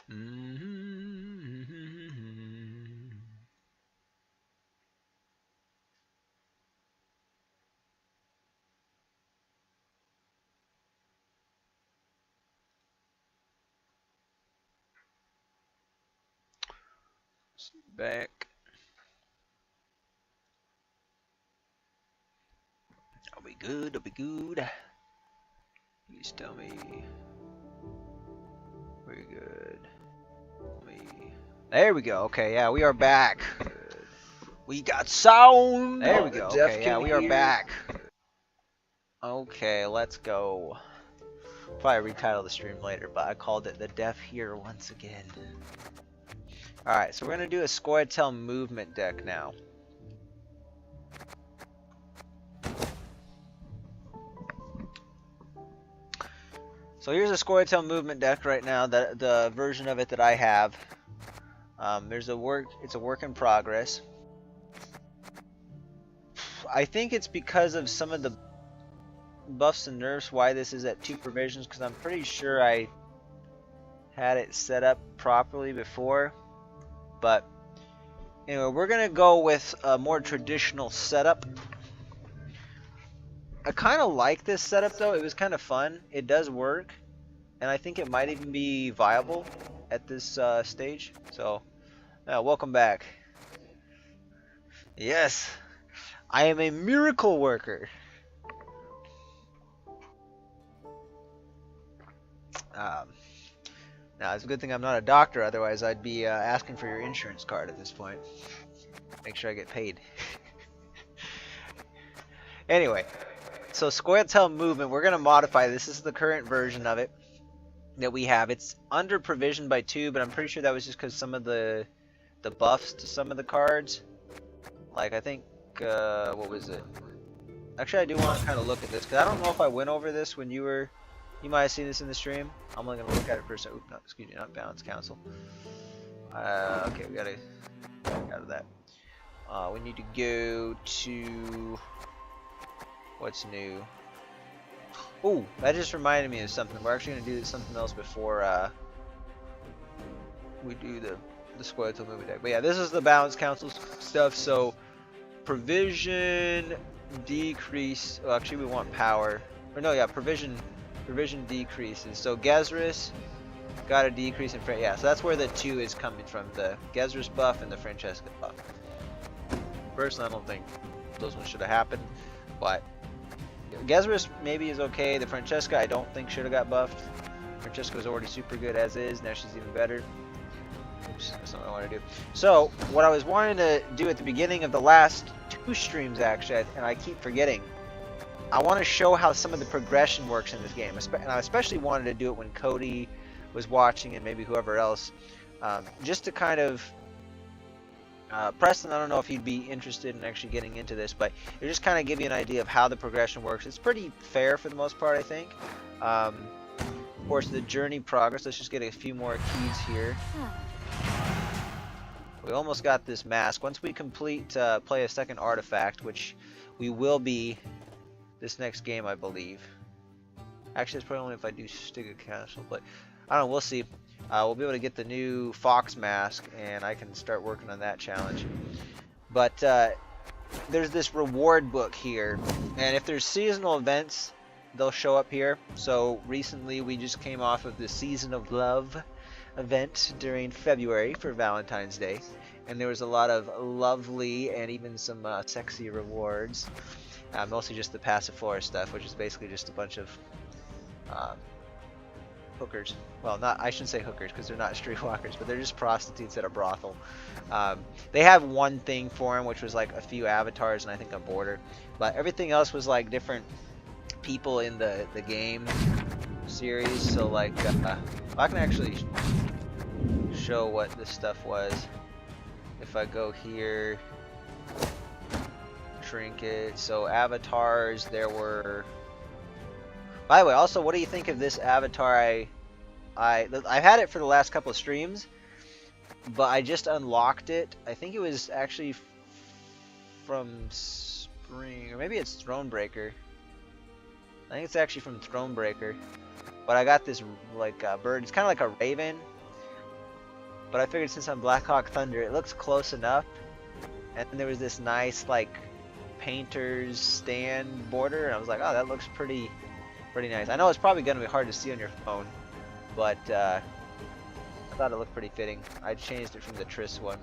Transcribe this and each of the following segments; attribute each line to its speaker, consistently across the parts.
Speaker 1: Back. I'll be good. I'll be good. Please tell me. Very good. There we go. Okay, yeah, we are back. We got sound. There we go. Okay, yeah, we are back. Okay, let's go. Probably retitle the stream later, but I called it the Deaf Here once again. Alright, so we're gonna do a Scoia'tael movement deck now. So here's a Scoia'tael movement deck right now, the version of it that I have. It's a work in progress. I think it's because of some of the buffs and nerfs why this is at 2 provisions, because I'm pretty sure I had it set up properly before. But anyway, we're gonna go with a more traditional setup. I kind of like this setup though. It was kind of fun. It does work, and I think it might even be viable at this stage. So, welcome back. Yes, I am a miracle worker. Now, it's a good thing I'm not a doctor, otherwise I'd be asking for your insurance card at this point. Make sure I get paid. Anyway, so Scoia'tael movement, we're going to modify this. This is the current version of it that we have. It's under provisioned by 2, but I'm pretty sure that was just because some of the buffs to some of the cards. Like, I think, what was it? Actually, I do want to kind of look at this, because I don't know if I went over this when you were... You might have seen this in the stream. I'm only going to look at it for a second. No, excuse me, not balance cancel. Okay, we got to get out of that. We need to go to... What's new? Oh, that just reminded me of something. We're actually going to do something else before we do the Scoia'tael movie deck. But yeah, this is the balance council stuff. So, provision decrease. Well, actually, we want power. Or no, yeah, provision decreases. So Gezris got a decrease in yeah, so that's where the 2 is coming from, the Gezris buff and the Francesca buff. Personally, I don't think those ones should have happened, but Gezris maybe is okay. The Francesca I don't think should have got buffed. Francesca was already super good as is, now she's even better. Oops, that's not what I want to do. So what I was wanting to do at the beginning of the last 2 streams actually, and I keep forgetting, I want to show how some of the progression works in this game, and I especially wanted to do it when Cody was watching and maybe whoever else, just to kind of, Preston, I don't know if he'd be interested in actually getting into this, but it just kind of give you an idea of how the progression works. It's pretty fair for the most part, I think. Of course, the journey progress, let's just get a few more keys here. We almost got this mask. Once we complete, play a second artifact, which we will be this next game, I believe. Actually, it's probably only if I do Stiga Castle, but I don't know, we'll see. We'll be able to get the new Fox mask, and I can start working on that challenge. But there's this reward book here, and if there's seasonal events, they'll show up here. So recently, we just came off of the Season of Love event during February for Valentine's Day, and there was a lot of lovely and even some sexy rewards. Mostly just the passive forest stuff, which is basically just a bunch of hookers. Well, I shouldn't say hookers because they're not streetwalkers, but they're just prostitutes at a brothel. They have one thing for them, which was like a few avatars and I think a border, but everything else was like different people in the game series. So like, I can actually show what this stuff was. If I go here. Trinket, so avatars, there were... By the way, also, what do you think of this avatar? I've had it for the last couple of streams, but I just unlocked it. I think it was actually from Spring, or maybe it's Thronebreaker. I think it's actually from Thronebreaker. But I got this, like, bird. It's kind of like a raven, but I figured since I'm Black Hawk Thunder, it looks close enough. And then there was this nice like painter's stand border, and I was like, oh, that looks pretty nice. I know it's probably gonna be hard to see on your phone, but I thought it looked pretty fitting. I changed it from the Triss one.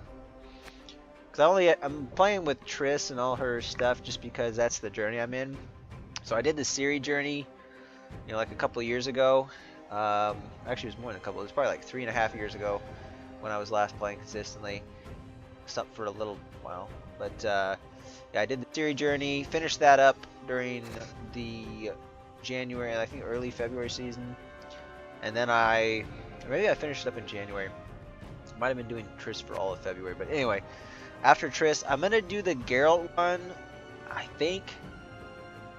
Speaker 1: Cause I'm playing with Triss and all her stuff just because that's the journey I'm in. So I did the Siri journey, you know, like a couple of years ago. Actually, it was more than a couple. It was probably like 3.5 years ago when I was last playing consistently. Stopped for a little while, but yeah, I did the Siri journey. Finished that up during the January, I think early February season, and then maybe I finished it up in January. Might have been doing Triss for all of February, but anyway. After Triss, I'm gonna do the Geralt one, I think.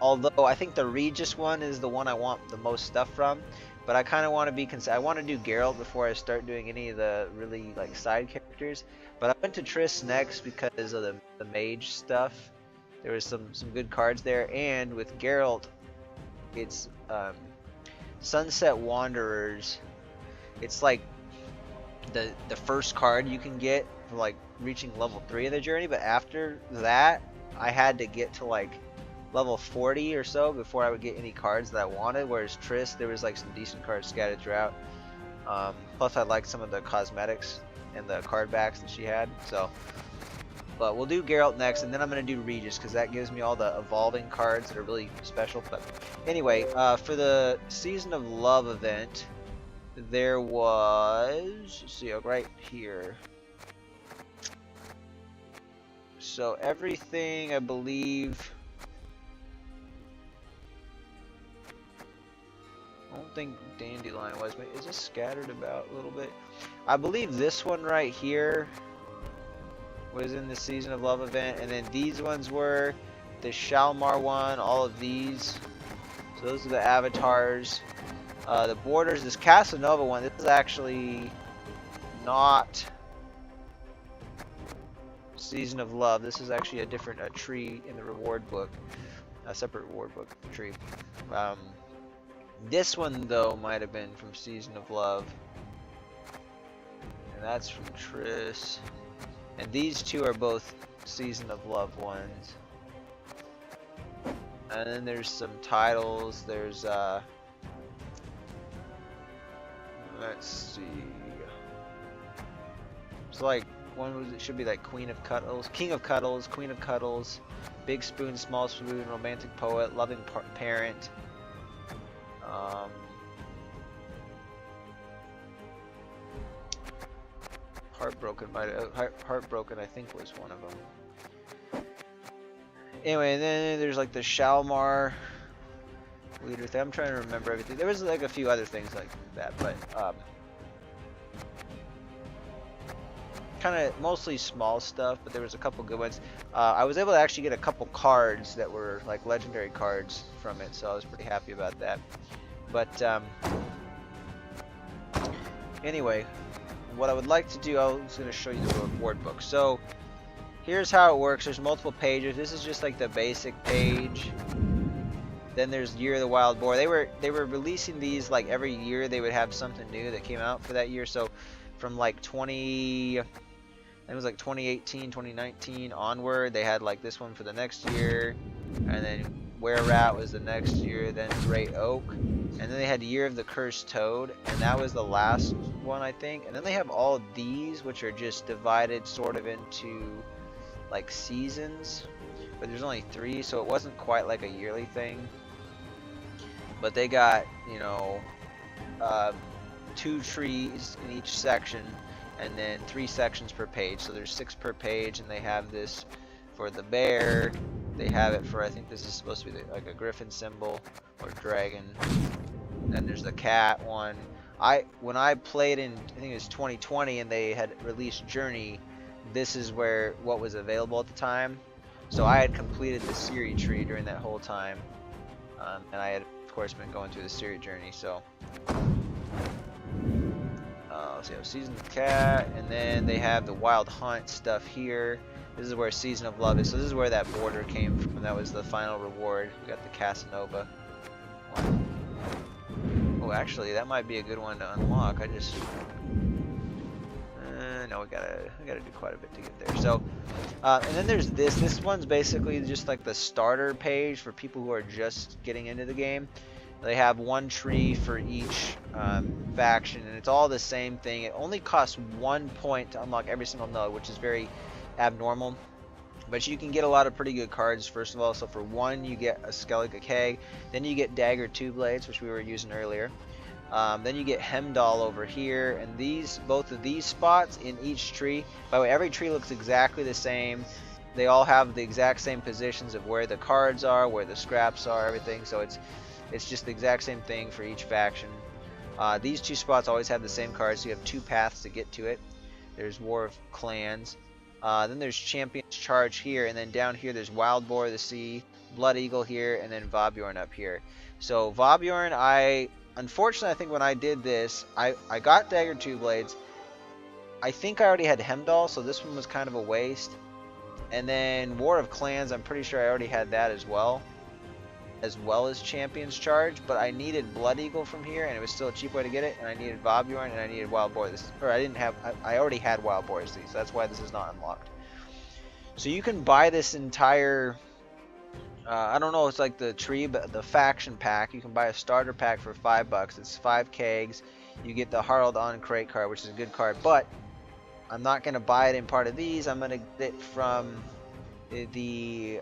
Speaker 1: Although I think the Regis one is the one I want the most stuff from, but I kind of want to be I want to do Geralt before I start doing any of the really like side characters. But I went to Triss next because of the mage stuff. There was some good cards there, and with Geralt, it's Sunset Wanderers. It's like the first card you can get for like reaching level 3 of the journey, but after that I had to get to like level 40 or so before I would get any cards that I wanted, whereas Triss, there was like some decent cards scattered throughout. Plus I liked some of the cosmetics and the card backs that she had, so. But we'll do Geralt next, and then I'm going to do Regis because that gives me all the evolving cards that are really special. But anyway, for the Season of Love event, there was, let's see, right here. So everything, I believe, I don't think Dandelion was, but is this scattered about a little bit? I believe this one right here was in the Season of Love event, and then these ones were the Shalmar one, all of these. So those are the avatars. The borders, this Casanova one, this is actually not Season of Love. This is actually a different tree in the reward book, a separate reward book tree. This one though might have been from Season of Love, and that's from Triss. And these two are both Season of Love ones. And then there's some titles. There's let's see. It's like one was, it should be like Queen of Cuddles, King of Cuddles, Queen of Cuddles, Big Spoon, Small Spoon, Romantic Poet, Loving Parent. Heartbroken I think was one of them. Anyway, and then there's like the Shalmar leader thing. I'm trying to remember everything. There was like a few other things like that, but kind of mostly small stuff, but there was a couple good ones. I was able to actually get a couple cards that were like legendary cards from it, so I was pretty happy about that. But anyway, what I would like to do, I was going to show you the reward book. So here's how it works. There's multiple pages. This is just like the basic page. Then there's Year of the Wild Boar. They were releasing these like every year. They would have something new that came out for that year. So from like it was like 2018, 2019 onward, they had like this one for the next year, and then Were Rat was the next year, then Great Oak, and then they had Year of the Cursed Toad, and that was the last one, I think. And then they have all of these, which are just divided sort of into like seasons, but there's only 3, so it wasn't quite like a yearly thing. But they got, you know, 2 trees in each section, and then 3 sections per page, so there's 6 per page. And they have this for the bear, they have it for, I think this is supposed to be like a griffin symbol or dragon. Then there's the cat one. When I played in, I think it was 2020, and they had released Journey, this is what was available at the time. So I had completed the Siri tree during that whole time, and I had of course been going through the Siri journey. So let's see, Season of Cat, and then they have the Wild Hunt stuff here. This is where Season of Love is. So this is where that border came from. That was the final reward. We got the Casanova one. Oh, actually, that might be a good one to unlock. No, we gotta do quite a bit to get there. So, and then there's this. This one's basically just like the starter page for people who are just getting into the game. They have one tree for each faction, and it's all the same thing. It only costs 1 point to unlock every single node, which is very abnormal. But you can get a lot of pretty good cards, first of all. So for 1, you get a Skellige Keg. Then you get Dagger 2 Blades, which we were using earlier. Then you get Hemdall over here. And both of these spots in each tree, by the way, every tree looks exactly the same. They all have the exact same positions of where the cards are, where the scraps are, everything. So it's just the exact same thing for each faction. These 2 spots always have the same cards, so you have 2 paths to get to it. There's War of Clans. Then there's Champion's Charge here, and then down here there's Wild Boar of the Sea, Blood Eagle here, and then Vobjorn up here. So Vobjorn, unfortunately I think when I did this, I got Dagger 2 Blades. I think I already had Hemdall, so this one was kind of a waste. And then War of Clans, I'm pretty sure I already had that as well as Champion's Charge, but I needed Blood Eagle from here, and it was still a cheap way to get it, and I needed Vobjorn, and I needed Wild Boar. I already had Wild Boar, so that's why this is not unlocked. So you can buy this entire, I don't know, it's like the tree, but the faction pack. You can buy a starter pack for $5. It's 5 kegs. You get the Harald on crate card, which is a good card, but I'm not going to buy it in part of these. I'm going to get it from the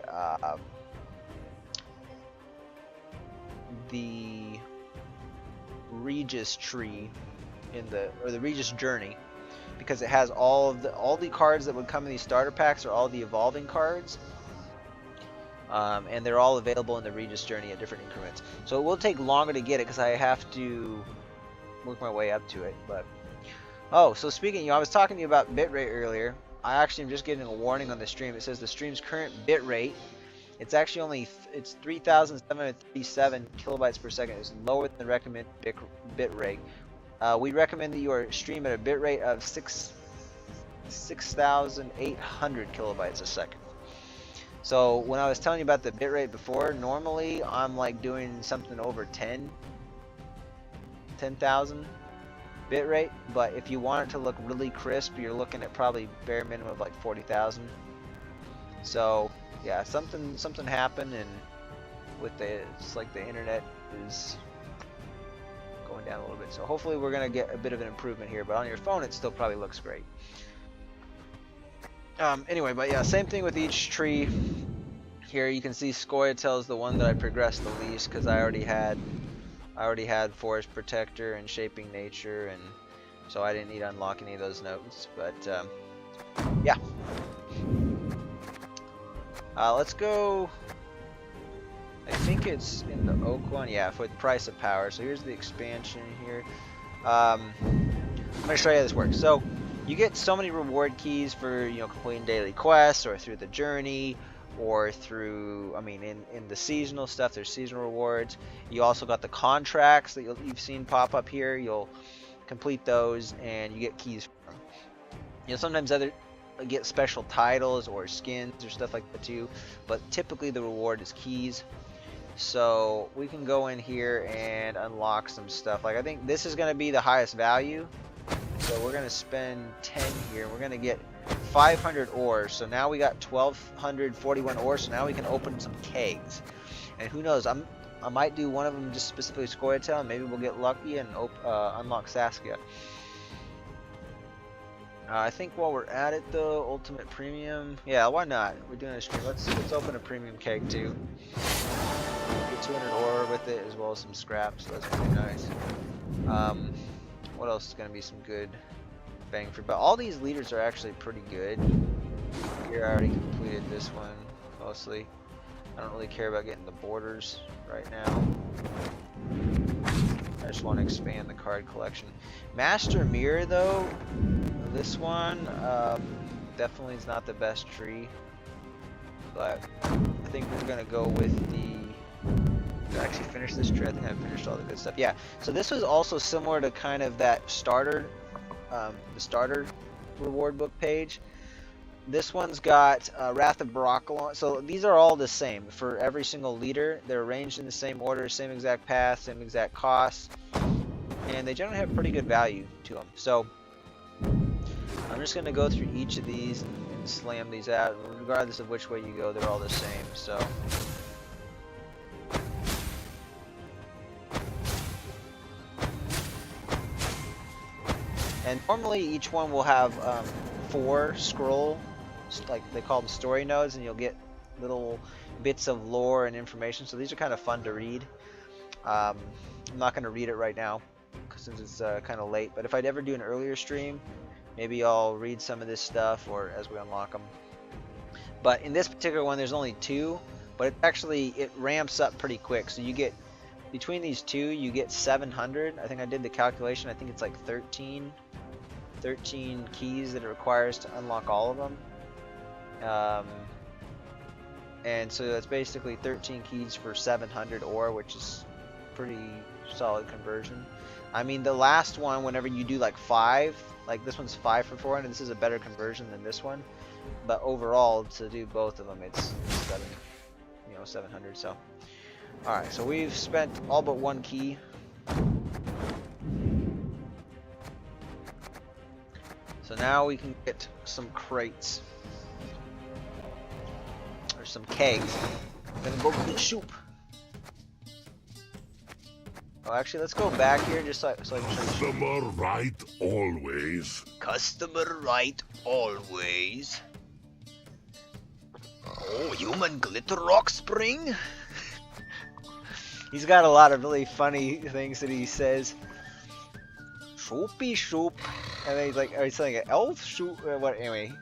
Speaker 1: Regis tree or the Regis journey, because it has all the cards that would come in these starter packs are all the evolving cards, and they're all available in the Regis journey at different increments. So it will take longer to get it because I have to work my way up to it. But so speaking, I was talking to you about bitrate earlier. I actually am just getting a warning on the stream. It says the stream's current bitrate, it's actually it's 3,737 kilobytes per second. It's lower than the recommended bit rate. We recommend that you stream at a bit rate of 6,800 kilobytes a second. So when I was telling you about the bit rate before, normally I'm like doing something over 10,000 bit rate, but if you want it to look really crisp, you're looking at probably bare minimum of like 40,000. So yeah, something happened, and it's like the internet is going down a little bit. So hopefully we're gonna get a bit of an improvement here. But on your phone, it still probably looks great. Anyway, but yeah, same thing with each tree. Here you can see Scoia'tael is the one that I progressed the least because I already had Forest Protector and Shaping Nature, and so I didn't need to unlock any of those notes. But yeah. Let's go. I think it's in the oak one. Yeah, for the Price of Power. So here's the expansion here. I'm gonna show you how this works. So you get so many reward keys for completing daily quests, or through the journey, or through in the seasonal stuff. There's seasonal rewards. You also got the contracts that you've seen pop up here. You'll complete those, and you get keys from them. Sometimes get special titles or skins or stuff like that too, but typically the reward is keys. So we can go in here and unlock some stuff. Like I think this is going to be the highest value, so we're going to spend 10 here. We're going to get 500 ores. So now we got 1,241 ores. So now we can open some kegs, and who knows, I might do one of them just specifically Scoia'tael, and maybe we'll get lucky and unlock Saskia. I think while we're at it though, Ultimate Premium, yeah, why not? We're doing a stream. Let's open a premium keg too. Get 200 ore with it, as well as some scraps. So that's pretty nice. What else is gonna be some good bang for? But all these leaders are actually pretty good. Here I already completed this one mostly. I don't really care about getting the borders right now. I just want to expand the card collection. Master Mirror though, this one definitely is not the best tree, but I think we're gonna go with did I actually finish this tree? I think I finished all the good stuff. Yeah, so this was also similar to kind of that starter, the starter reward book page. This one's got Wrath of Barakalon. So these are all the same for every single leader. They're arranged in the same order, same exact path, same exact costs, and they generally have pretty good value to them. So I'm just gonna go through each of these and slam these out. Regardless of which way you go, they're all the same. So. And normally each one will have 4 scroll, like they call them story nodes, and you'll get little bits of lore and information. So these are kind of fun to read. I'm not going to read it right now since it's kind of late. But if I'd ever do an earlier stream, maybe I'll read some of this stuff or as we unlock them. But in this particular one, there's only 2, but it ramps up pretty quick. So you get between these 2, you get 700. I think I did the calculation. I think it's like 13 keys that it requires to unlock all of them. And so that's basically 13 keys for 700 ore, which is pretty solid conversion. I mean, the last one, whenever you do like 5, like this one's 5 for 400, this is a better conversion than this one. But overall, to do both of them, it's 700. So, all right, so we've spent all but 1 key. So now we can get some crates. Or some kegs. I'm gonna go get soup. Oh, actually, let's go back here just so I can show you.
Speaker 2: Customer right always.
Speaker 1: Customer right always. Oh, human glitter rock spring? He's got a lot of really funny things that he says. Shoopy shoop. And then he's like, he's saying an elf shoop. What? Anyway,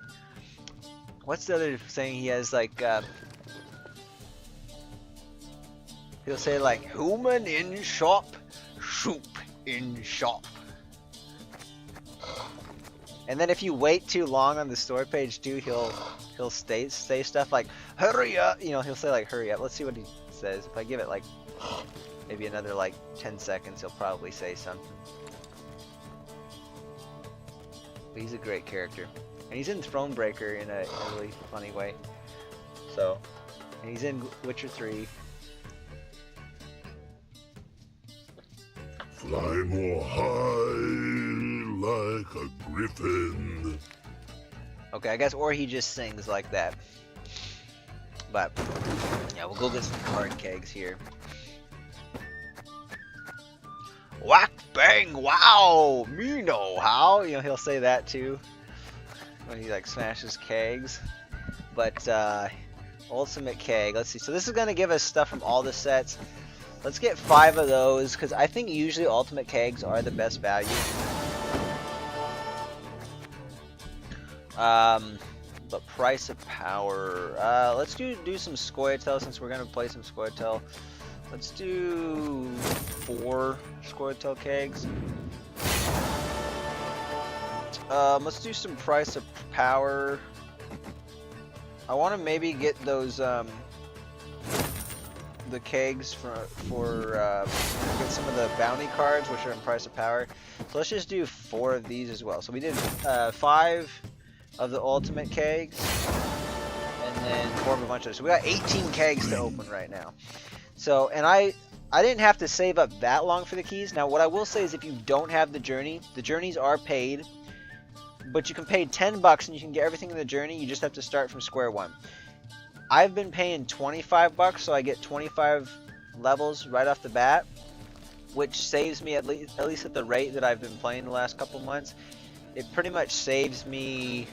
Speaker 1: what's the other saying he has? Like, he'll say like, human in shop, shoop in shop. And then if you wait too long on the store page too, he'll say stuff like, hurry up. You know, he'll say like, hurry up. Let's see what he says. If I give it like maybe another like 10 seconds, he'll probably say something. But he's a great character, and he's in Thronebreaker in a really funny way. So, and he's in Witcher 3.
Speaker 2: Fly more high like a griffin.
Speaker 1: Okay, I guess, or he just sings like that. But yeah, we'll go get some card kegs here. Whack bang wow, me know how. You know, he'll say that too when he like smashes kegs. But ultimate keg, let's see. So this is gonna give us stuff from all the sets. Let's get 5 of those because I think usually ultimate kegs are the best value. But price of power. Let's do some Scoia'tael since we're gonna play some Scoia'tael. Let's do 4 Scoia'tael kegs. Let's do some price of power. I want to maybe get those the kegs for get some of the bounty cards, which are in price of power. So let's just do 4 of these as well. So we did 5 of the ultimate kegs, and then 4 of a bunch of. So we got 18 kegs to open right now. So, and I didn't have to save up that long for the keys. Now, what I will say is if you don't have the journeys are paid, but you can pay $10 and you can get everything in the journey. You just have to start from square one. I've been paying $25, so I get 25 levels right off the bat, which saves me at least at the rate that I've been playing the last couple months. It pretty much saves me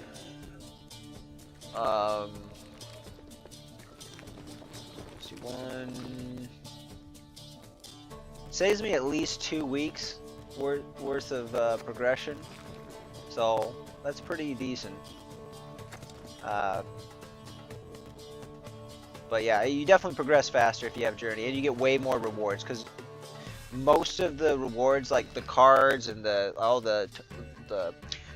Speaker 1: saves me at least 2 weeks worth of progression, so that's pretty decent. But yeah, you definitely progress faster if you have Journey, and you get way more rewards because most of the rewards, like the cards and all the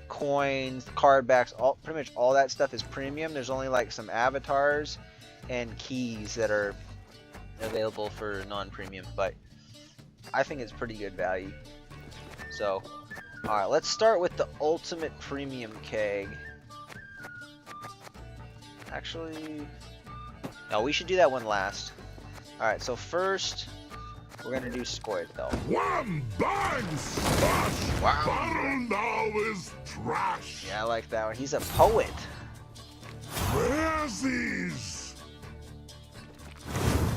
Speaker 1: coins, the card backs, pretty much all that stuff is premium. There's only like some avatars and keys that are available for non-premium, but I think it's pretty good value. So, alright, let's start with the ultimate premium keg. Actually, no, we should do that one last. Alright, so first, We're gonna do score it though.
Speaker 2: One bang smash!
Speaker 1: Wow.
Speaker 2: Battle now is trash!
Speaker 1: Yeah, I like that one. He's a poet.
Speaker 2: Razzies!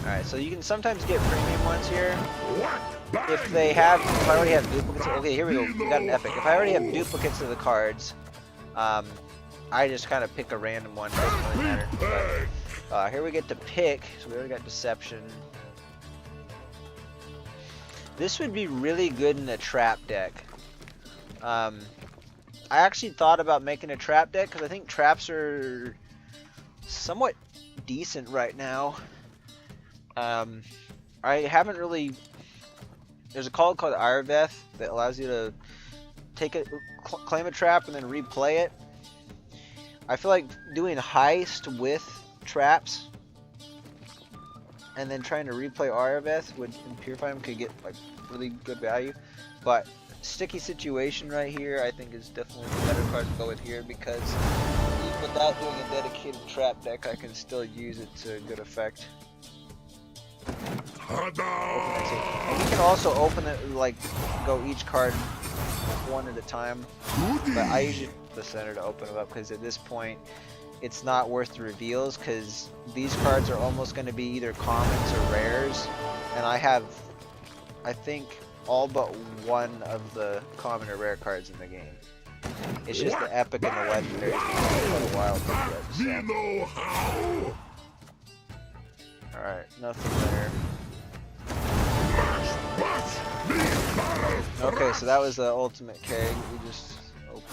Speaker 1: Alright, so you can sometimes get premium ones here.
Speaker 2: What? Bang!
Speaker 1: If I already have duplicates, okay, here we go. We got an epic. If I already have duplicates of the cards, I just kind of pick a random one. Doesn't really matter. But, here we get to pick. So we already got deception. This would be really good in a trap deck. I actually thought about making a trap deck because I think traps are somewhat decent right now. I haven't really. There's a card called Ireveth that allows you to take it, claim a trap, and then replay it. I feel like doing heist with traps and then trying to replay Ireveth would in Purify them could get like really good value. But Sticky Situation right here, I think is definitely the better card to go with here because even without doing a dedicated trap deck, I can still use it to good effect. And you can also open it, like, go each card one at a time. But I usually the center to open them up because at this point, it's not worth the reveals because these cards are almost going to be either commons or rares. And I have, I think, all but one of the common or rare cards in the game. It's just the epic and the legendary. It's a while to get, so. Alright, nothing there. Okay, so that was the ultimate keg. We just opened.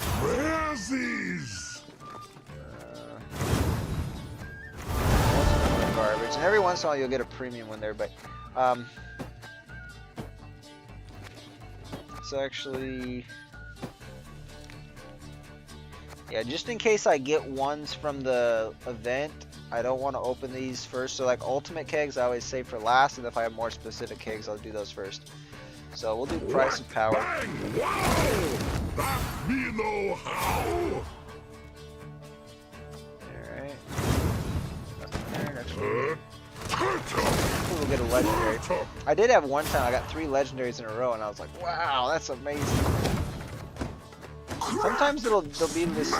Speaker 1: Garbage, and every once in a while you'll get a premium one there, but it's actually, yeah, just in case I get ones from the event, I don't want to open these first. So like ultimate kegs I always save for last, and if I have more specific kegs I'll do those first. So we'll do price of power. Alright. We'll get a legendary. I did have one time I got 3 legendaries in a row and I was like, wow, that's amazing. Sometimes there'll be this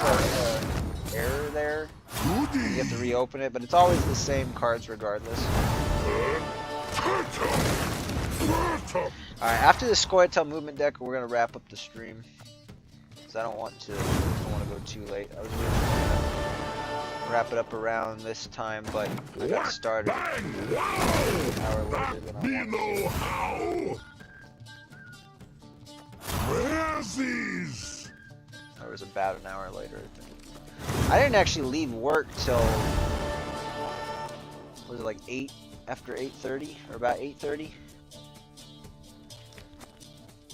Speaker 1: error there. You have to reopen it, but it's always the same cards regardless. Alright, after the Scoia'tael movement deck, we're gonna wrap up the stream. Because I don't want to go too late. I was really gonna wrap it up around this time, but I got started an hour later than I wanted to. Or it was about an hour later, I think. I didn't actually leave work till, was it like 8, after 8:30, or about 8:30?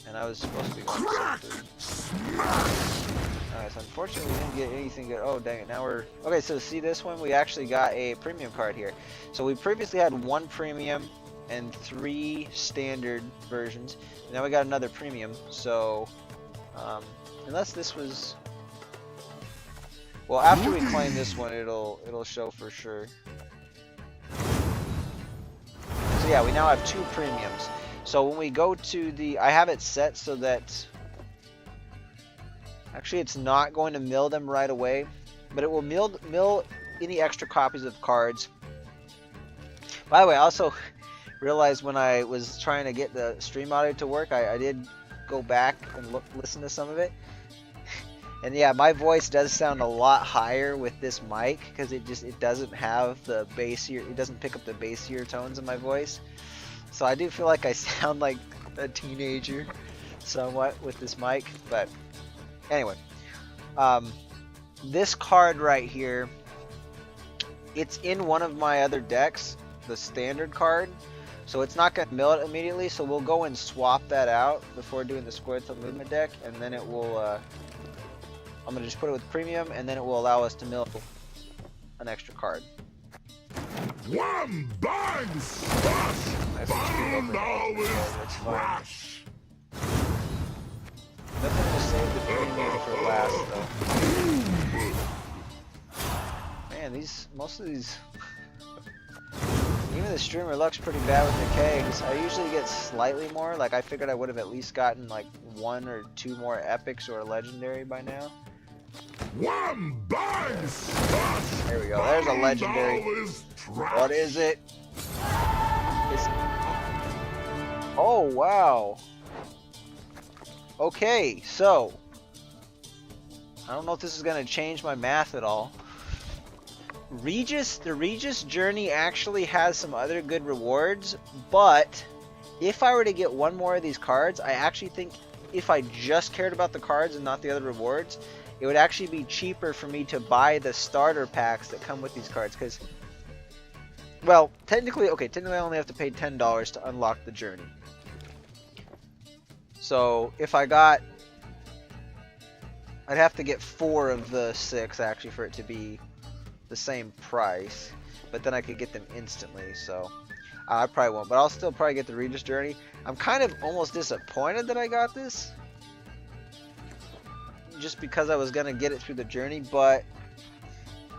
Speaker 1: And I was supposed to be going to 7:30. Alright, so unfortunately we didn't get anything good. Oh dang it, now we're... Okay, so see this one? We actually got a premium card here. So we previously had 1 premium and 3 standard versions. And now we got another premium, so... unless this was... Well, after we claim this one, it'll show for sure. So yeah, we now have 2 premiums. So when we go to the... I have it set so that... Actually, it's not going to mill them right away. But it will mill any extra copies of cards. By the way, I also realized when I was trying to get the stream audio to work, I did go back and listen to some of it. And yeah, my voice does sound a lot higher with this mic because it doesn't have the bassier, it doesn't pick up the bassier tones in my voice. So I do feel like I sound like a teenager somewhat with this mic, but anyway, this card right here, it's in one of my other decks, the standard card, so it's not going to mill it immediately, so we'll go and swap that out before doing the Scoia'tael movement deck, and then it will, I'm going to just put it with premium, and then it will allow us to mill an extra card.
Speaker 2: One bang smash! Battle now is trash!
Speaker 1: Nothing to save the premium for last, though. Man, most of these, even the the streamer luck's pretty bad with the kegs. I usually get slightly more. Like, I figured I would have at least gotten like 1 or 2 more epics or a legendary by now.
Speaker 3: One bag
Speaker 1: There we go. There's a legendary. What is it? Oh, wow. Okay, so I don't know if this is going to change my math at all. The Regis journey actually has some other good rewards, but if I were to get 1 more of these cards, I actually think if I just cared about the cards and not the other rewards, it would actually be cheaper for me to buy the starter packs that come with these cards, because, well, technically I only have to pay $10 to unlock the journey. So if I got, I'd have to get 4 of the 6 actually for it to be the same price, but then I could get them instantly, so I probably won't, but I'll still probably get the Regis journey. I'm kind of almost disappointed that I got this, just because I was gonna get it through the journey, but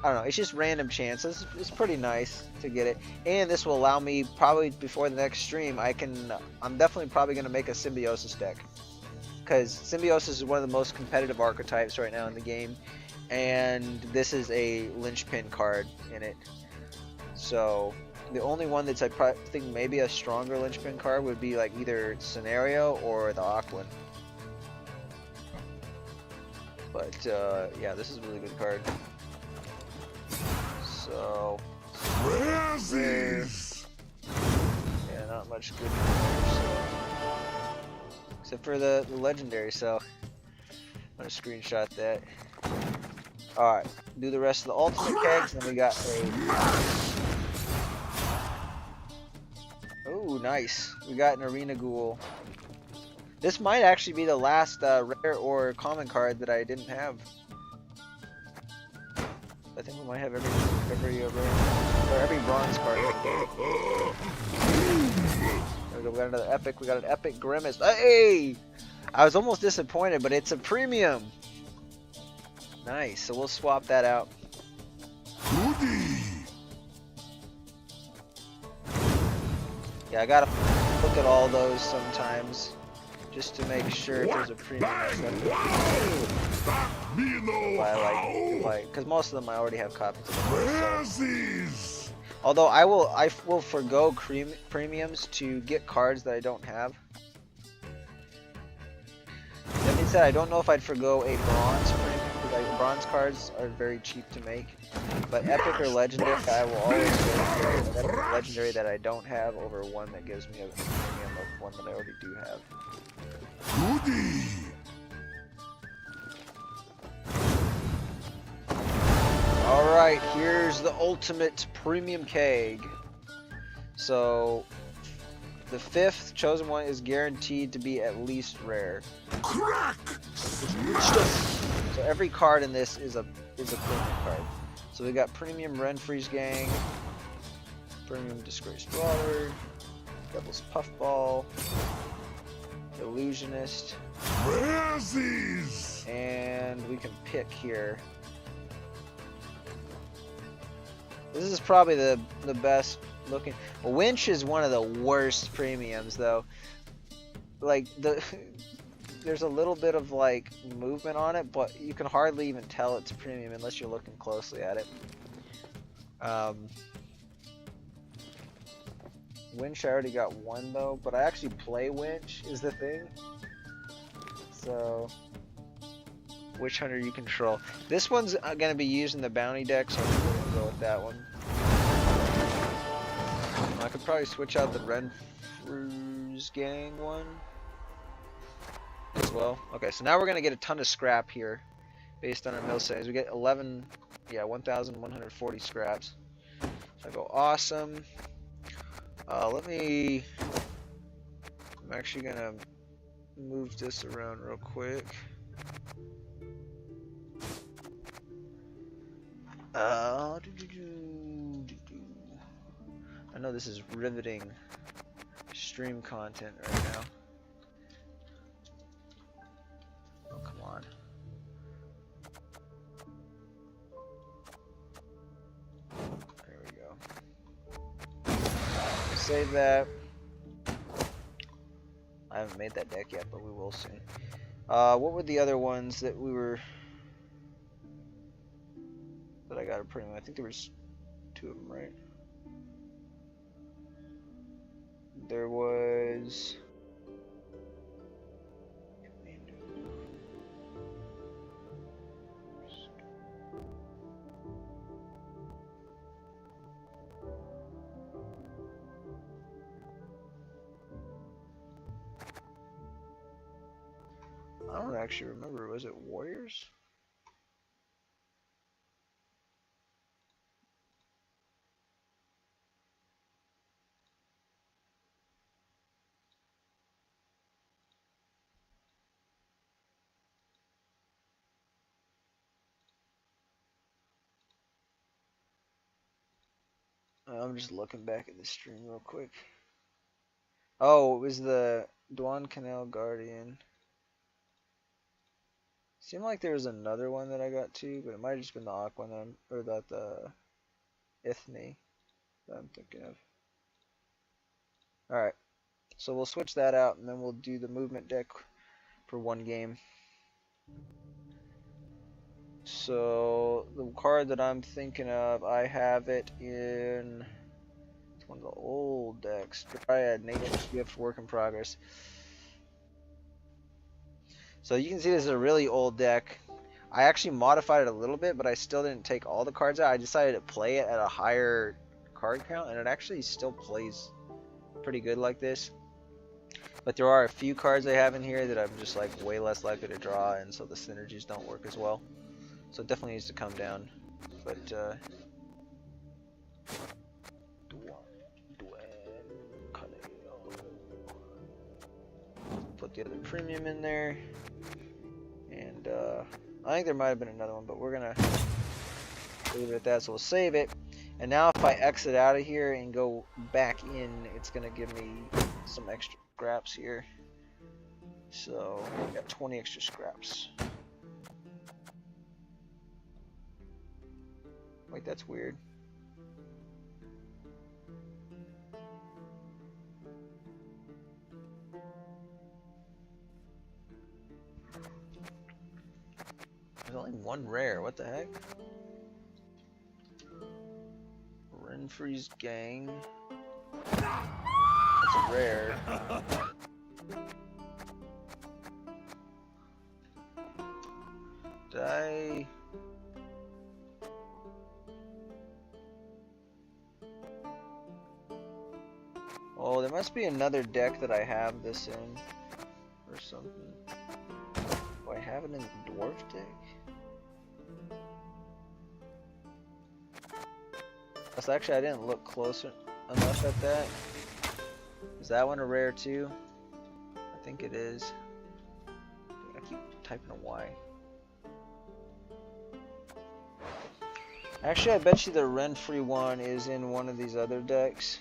Speaker 1: I don't know, it's just random chances. It's pretty nice to get it, and this will allow me, probably before the next stream, I'm definitely probably gonna make a Symbiosis deck, because Symbiosis is one of the most competitive archetypes right now in the game, and this is a linchpin card in it. So the only one that's I think maybe a stronger linchpin card would be like either Scenario or the Aquan. But yeah, this is a really good card. So yeah, not much good here, so. Except for the legendary, so I'm gonna screenshot that. Alright, do the rest of the ultimate kegs, and then we got a... Oh, nice. We got an Arena Ghoul. This might actually be the last rare or common card that I didn't have. I think we might have every bronze card. There we go, we got another epic. We got an epic Grimace. Hey! I was almost disappointed, but it's a premium. Nice, so we'll swap that out. Yeah, I gotta look at all those sometimes, just to make sure if there's a premium because most of them I already have copies of. So. Although I will forgo premiums to get cards that I don't have. That being said, I don't know if I'd forgo a bronze premium. Like, bronze cards are very cheap to make, but epic or legendary, I will always go for an legendary that I don't have over one that gives me a premium of one that I already do have. Alright, here's the ultimate premium keg. So the 5th chosen one is guaranteed to be at least rare. So every card in this is a premium card. So we got premium Renfree's Gang, premium Disgraced Brawler, Devil's Puffball, Illusionist, and we can pick here. This is probably the best looking. Winch is one of the worst premiums though. Like there's a little bit of like movement on it, but you can hardly even tell it's premium unless you're looking closely at it. Winch I already got one though, but I actually play Winch is the thing. So which hunter you control? This one's gonna be used in the bounty deck, so I'm gonna go with that one. I could probably switch out the Renfree's Gang one as well. Okay, so now we're gonna get a ton of scrap here based on our mill settings. We get 1,140 scraps. So I go awesome. I'm actually gonna move this around real quick. I know this is riveting stream content right now. Oh, come on. There we go. save that. I haven't made that deck yet, but we will soon. What were the other ones that we were... that I got a premium? I think there was 2 of them, right? There was... I don't actually remember. Was it Warriors? I'm just looking back at the stream real quick. Oh, it was the Duan Canal Guardian. Seemed like there was another one that I got too, but it might have just been the Aqua that or the Ithne that I'm thinking of. Alright, so we'll switch that out and then we'll do the movement deck for one game. So the card that I'm thinking of, I have it in... it's one of the old decks. Dryad Nature's Gift, work in progress. So you can see this is a really old deck. I actually modified it a little bit, but I still didn't take all the cards out. I decided to play it at a higher card count, and it actually still plays pretty good like this. But there are a few cards I have in here that I'm just like way less likely to draw, and so the synergies don't work as well. So it definitely needs to come down. But put the other premium in there, and I think there might have been another one, but we're gonna leave it at that. So we'll save it, and now if I exit out of here and go back in, it's gonna give me some extra scraps here. So I got 20 extra scraps. Wait, that's weird. There's only one rare. What the heck? Renfrey's Gang. That's a rare. Did I... oh, there must be another deck that I have this in, or something. Do I have it in the Dwarf deck? That's actually, I didn't look closer enough at that. Is that one a rare too? I think it is. I keep typing a Y. Actually, I bet you the Renfrey one is in one of these other decks.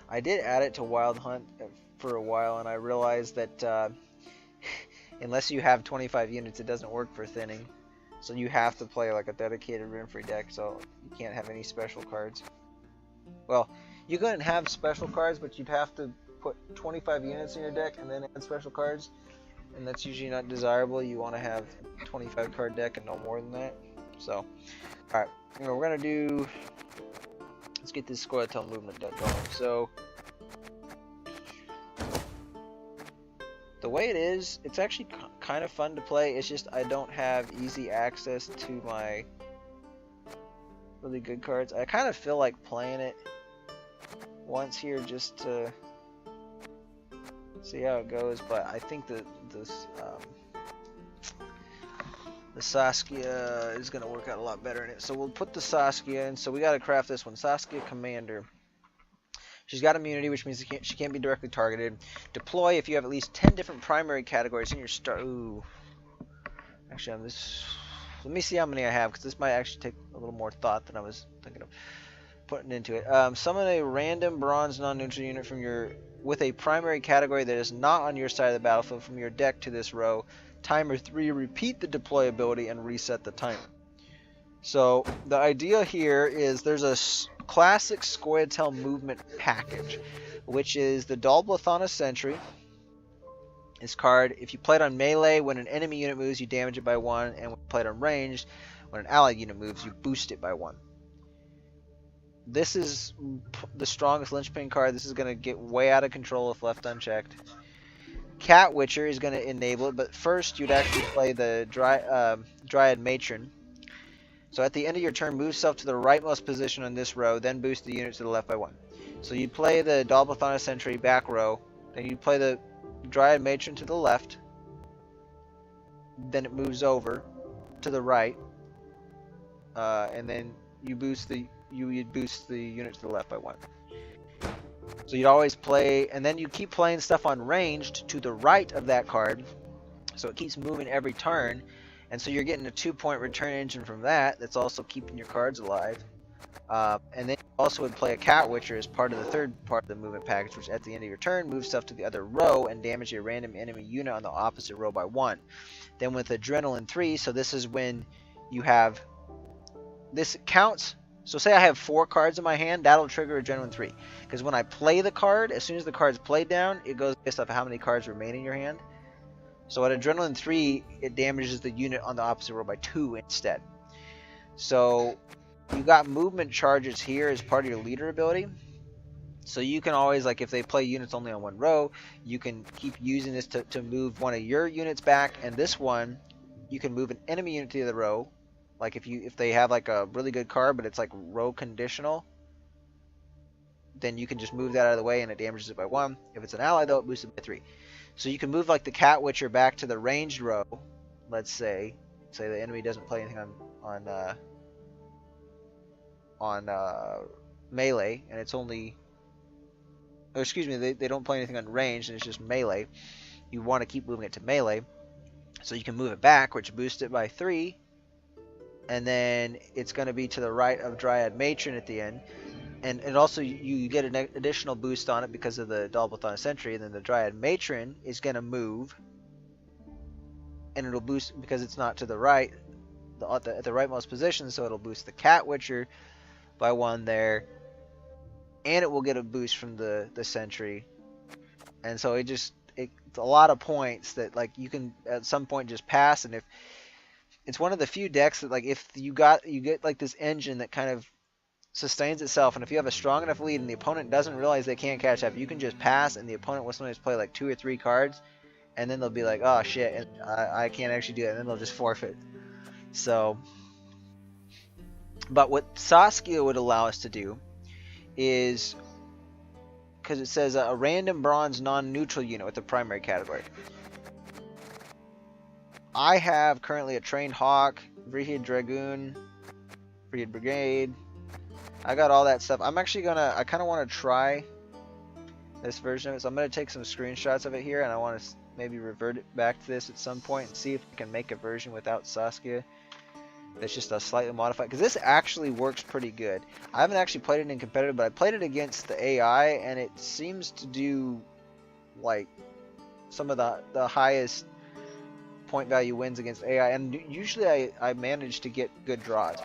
Speaker 1: I did add it to Wild Hunt for a while, and I realized that unless you have 25 units, it doesn't work for thinning. So you have to play like a dedicated Renfrey deck, so you can't have any special cards. Well, you couldn't have special cards, but you'd have to put 25 units in your deck and then add special cards, and that's usually not desirable. You want to have a 25 card deck and no more than that. So, alright, we're going to do... let's get this Scoia'tael movement deck going. So, the way it is, it's actually kind of fun to play. It's just I don't have easy access to my really good cards. I kind of feel like playing it once here just to see how it goes, but I think that the Saskia is going to work out a lot better in it. So we'll put the Saskia in. So we got to craft this one. Saskia Commander. She's got immunity, which means she can't be directly targeted. Deploy if you have at least 10 different primary categories in your start. Ooh. Actually, let me see how many I have, because this might actually take a little more thought than I was thinking of putting into it. Summon a random bronze non-neutral unit from your with a primary category that is not on your side of the battlefield from your deck to this row. timer 3, repeat the deployability, and reset the timer. So the idea here is there's a classic Scoia'tael movement package, which is the Dalblathana Sentry. This card, if you play it on melee, when an enemy unit moves, you damage it by 1, and when you play it on ranged, when an allied unit moves, you boost it by 1. This is the strongest linchpin card. This is going to get way out of control if left unchecked. Cat Witcher is going to enable it, but first you'd actually play the Dryad Matron. So at the end of your turn, move yourself to the rightmost position on this row, then boost the unit to the left by 1. So you play the Dalblathana Sentry back row, then you play the Dryad Matron to the left, then it moves over to the right, and then you boost the unit to the left by 1. So you'd always play, and then you keep playing stuff on ranged to the right of that card, so it keeps moving every turn, and so you're getting a 2-point return engine from that. That's also keeping your cards alive. And then you also would play a Cat Witcher as part of the third part of the movement package, which at the end of your turn moves stuff to the other row and damage a random enemy unit on the opposite row by 1. Then with Adrenaline 3, so this is when you have, this counts, so say I have 4 cards in my hand, that'll trigger Adrenaline 3. Because when I play the card, as soon as the card's played down, it goes based off of how many cards remain in your hand. So at Adrenaline 3, it damages the unit on the opposite row by 2 instead. So you got movement charges here as part of your leader ability. So you can always, like if they play units only on one row, you can keep using this to move one of your units back. And this one, you can move an enemy unit to the other row. Like if they have like a really good card, but it's like row conditional, then you can just move that out of the way and it damages it by 1. If it's an ally though, it boosts it by 3. So you can move like the Cat Witcher back to the ranged row. Let's say the enemy doesn't play anything on melee, and it's only, or excuse me, they don't play anything on ranged, and it's just melee. You want to keep moving it to melee, so you can move it back, which boosts it by 3, and then it's going to be to the right of Dryad Matron at the end. And also you get an additional boost on it because of the Dalblathana Sentry, and then the Dryad Matron is going to move, and it'll boost because it's not to the right, at the rightmost position, so it'll boost the Cat Witcher by 1 there, and it will get a boost from the Sentry, and so it's a lot of points that like you can at some point just pass. And if it's one of the few decks that like if you get like this engine that kind of sustains itself, and if you have a strong enough lead and the opponent doesn't realize they can't catch up, you can just pass, and the opponent will sometimes play like 2 or 3 cards, and then they'll be like, oh shit, and I can't actually do it, and then they'll just forfeit. So, but what Saskia would allow us to do is, because it says a random bronze non-neutral unit with the primary category. I have currently a Trained Hawk, Vrihid Dragoon, Vrihid Brigade. I got all that stuff. I'm actually I kind of want to try this version of it, so I'm going to take some screenshots of it here, and I want to maybe revert it back to this at some point and see if I can make a version without Saskia that's just a slightly modified, because this actually works pretty good. I haven't actually played it in competitive, but I played it against the AI, and it seems to do like some of the highest point value wins against AI, and usually I manage to get good draws.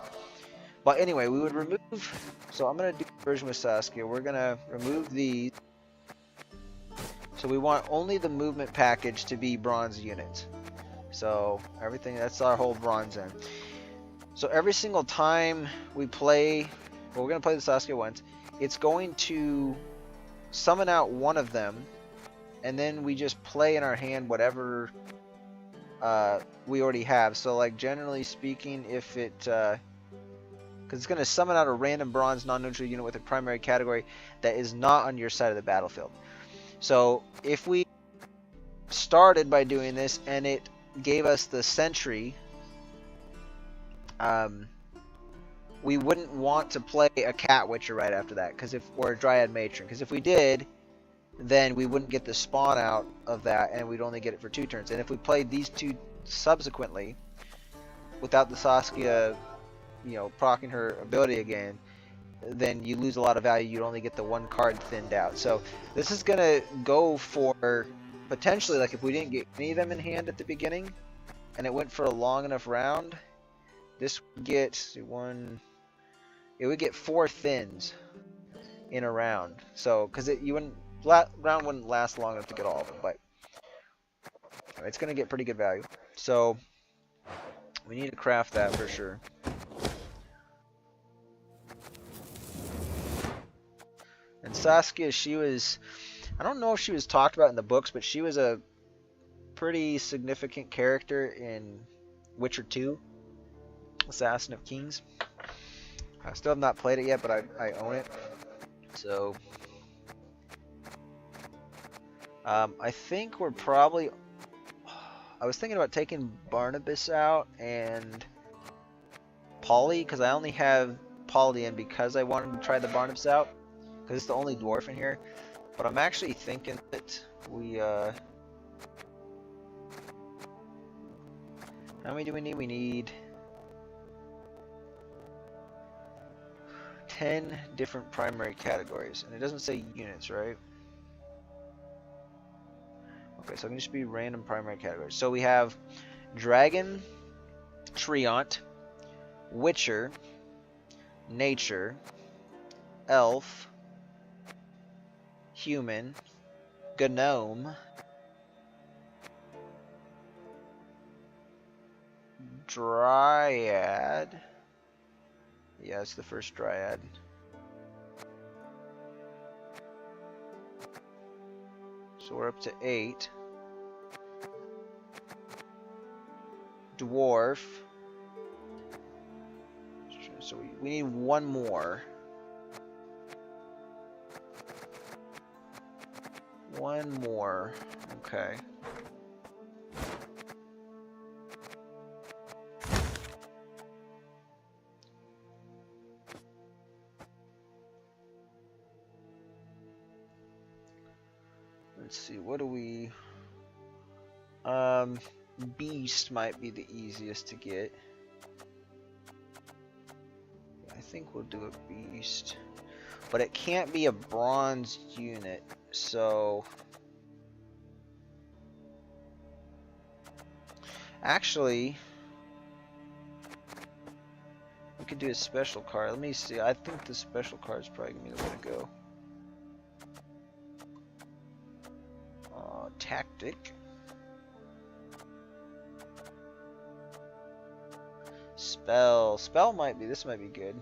Speaker 1: But anyway, we would remove, so I'm going to do a version with Saskia. We're going to remove these. So we want only the movement package to be bronze units. So everything, that's our whole bronze end. So every single time we play, well, we're going to play the Saskia once, it's going to summon out one of them, and then we just play in our hand whatever we already have. So like generally speaking, if it, because it's going to summon out a random bronze non-neutral unit with a primary category that is not on your side of the battlefield. So if we started by doing this and it gave us the Sentry, we wouldn't want to play a Cat Witcher right after that, or a Dryad Matron, because if we did, then we wouldn't get the spawn out of that, and we'd only get it for 2 turns. And if we played these 2 subsequently, without the Saskia, proccing her ability again, then you lose a lot of value. You'd only get the 1 card thinned out. So this is gonna go for potentially, like if we didn't get any of them in hand at the beginning, and it went for a long enough round, this would get it would get 4 thins in a round. So, because round wouldn't last long enough to get all of them, but it's gonna get pretty good value. So we need to craft that for sure. And Saskia, she was, I don't know if she was talked about in the books, but she was a pretty significant character in Witcher 2, Assassin of Kings. I still have not played it yet, but I own it. So I think we're probably, I was thinking about taking Barnabas out and Polly, because I only have Polly in because I wanted to try the Barnabas out, because it's the only dwarf in here. But I'm actually thinking that we, how many do we need? We need 10 different primary categories, and it doesn't say units, right? Okay, so it can just be random primary categories. So we have Dragon, Treant, Witcher, Nature, Elf, Human, Gnome, Dryad. Yeah, it's the first Dryad. So we're up to 8. Dwarf. So we need one more. One more. Okay. Let's see, what do we... Beast might be the easiest to get. I think we'll do a Beast. But it can't be a bronzed unit, so... Actually... we could do a special card. Let me see, I think the special card is probably going to be the way to go. Tactic. Spell might be, this might be good.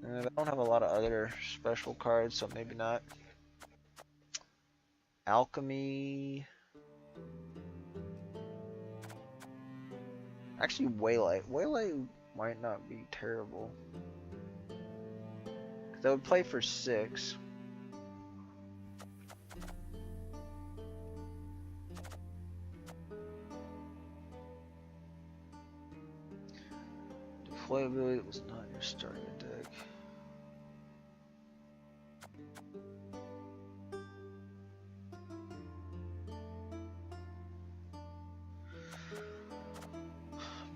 Speaker 1: I don't have a lot of other special cards, so maybe not. Alchemy. Actually, Waylay. Waylay might not be terrible. That would play for 6. Deployability was not your starting deck.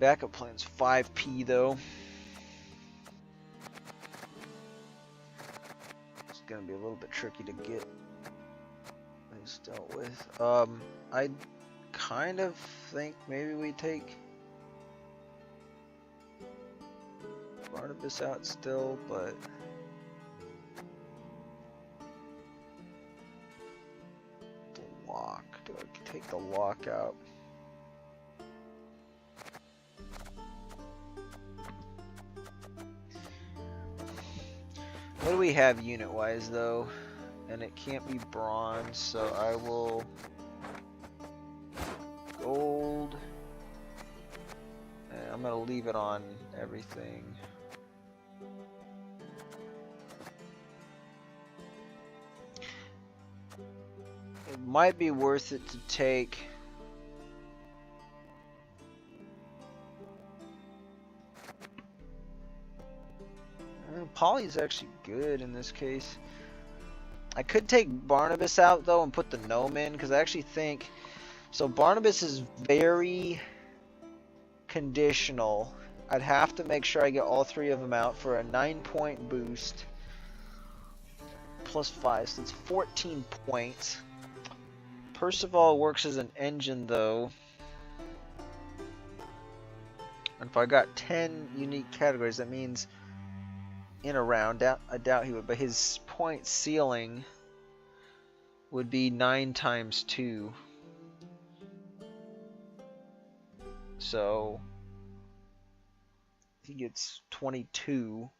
Speaker 1: Backup plan's 5p though. It's gonna be a little bit tricky to get things dealt with. I kind of think maybe we take Barnabas out still, but the lock. Do I take the lock out? What do we have unit-wise though? And it can't be bronze, so I will gold. And I'm gonna leave it on everything. It might be worth it to take Polly's actually good in this case. I could take Barnabas out though and put the gnome in, because I actually think so. Barnabas is very conditional. I'd have to make sure I get all 3 of them out for a 9-point boost plus 5, so it's 14 points. Percival works as an engine though. And if I got 10 unique categories, that means in a round, I doubt he would, but his point ceiling would be 9 times 2. So he gets 22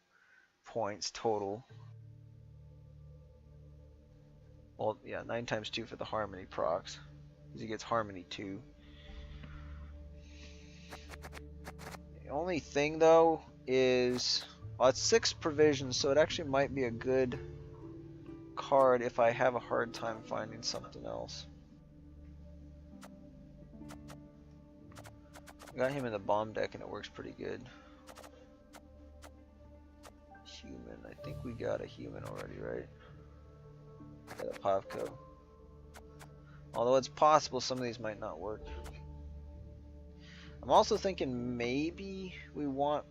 Speaker 1: points total. Well, yeah, 9 times 2 for the Harmony procs. Because he gets Harmony 2. The only thing, though, is... Well, it's 6 provisions, so it actually might be a good card if I have a hard time finding something else. Got him in the bomb deck, and it works pretty good. Human. I think we got a human already, right? Got a Pavko. Although it's possible some of these might not work. I'm also thinking maybe we want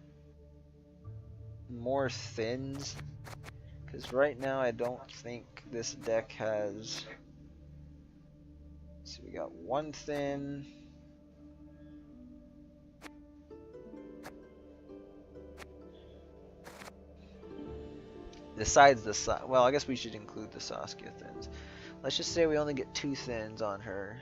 Speaker 1: more thins. Because right now I don't think this deck has... Let's see, we got 1 thin. Besides the... Well, I guess we should include the Saskia thins. Let's just say we only get 2 thins on her.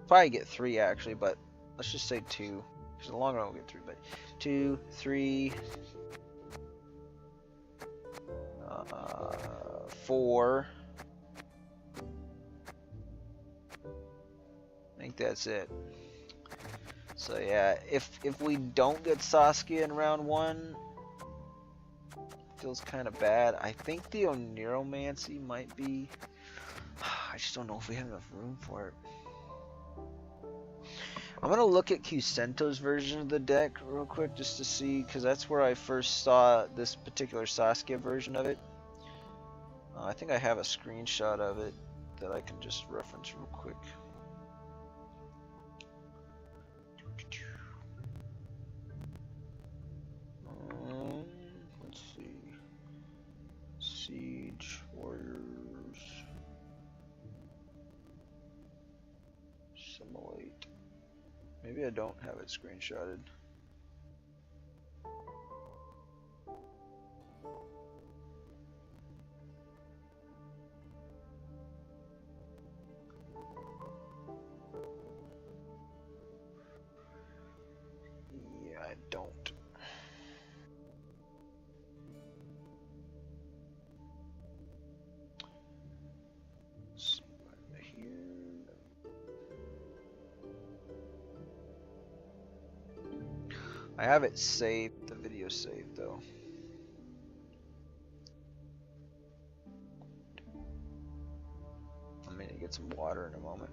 Speaker 1: Probably get 3 actually, but let's just say 2. Because in the long run we'll get 3, but 2, 3, 4. I think that's it. So yeah, if we don't get Saskia in round 1, it feels kind of bad. I think the Oniromancy might be... I just don't know if we have enough room for it. I'm gonna look at Cusento's version of the deck real quick just to see, because that's where I first saw this particular Saskia version of it. I think I have a screenshot of it that I can just reference real quick. Let's see. Siege Warriors. Simulate. Maybe I don't have it screenshotted. Yeah, I don't. Let's see right here. I have it saved, the video saved though. I'm gonna get some water in a moment.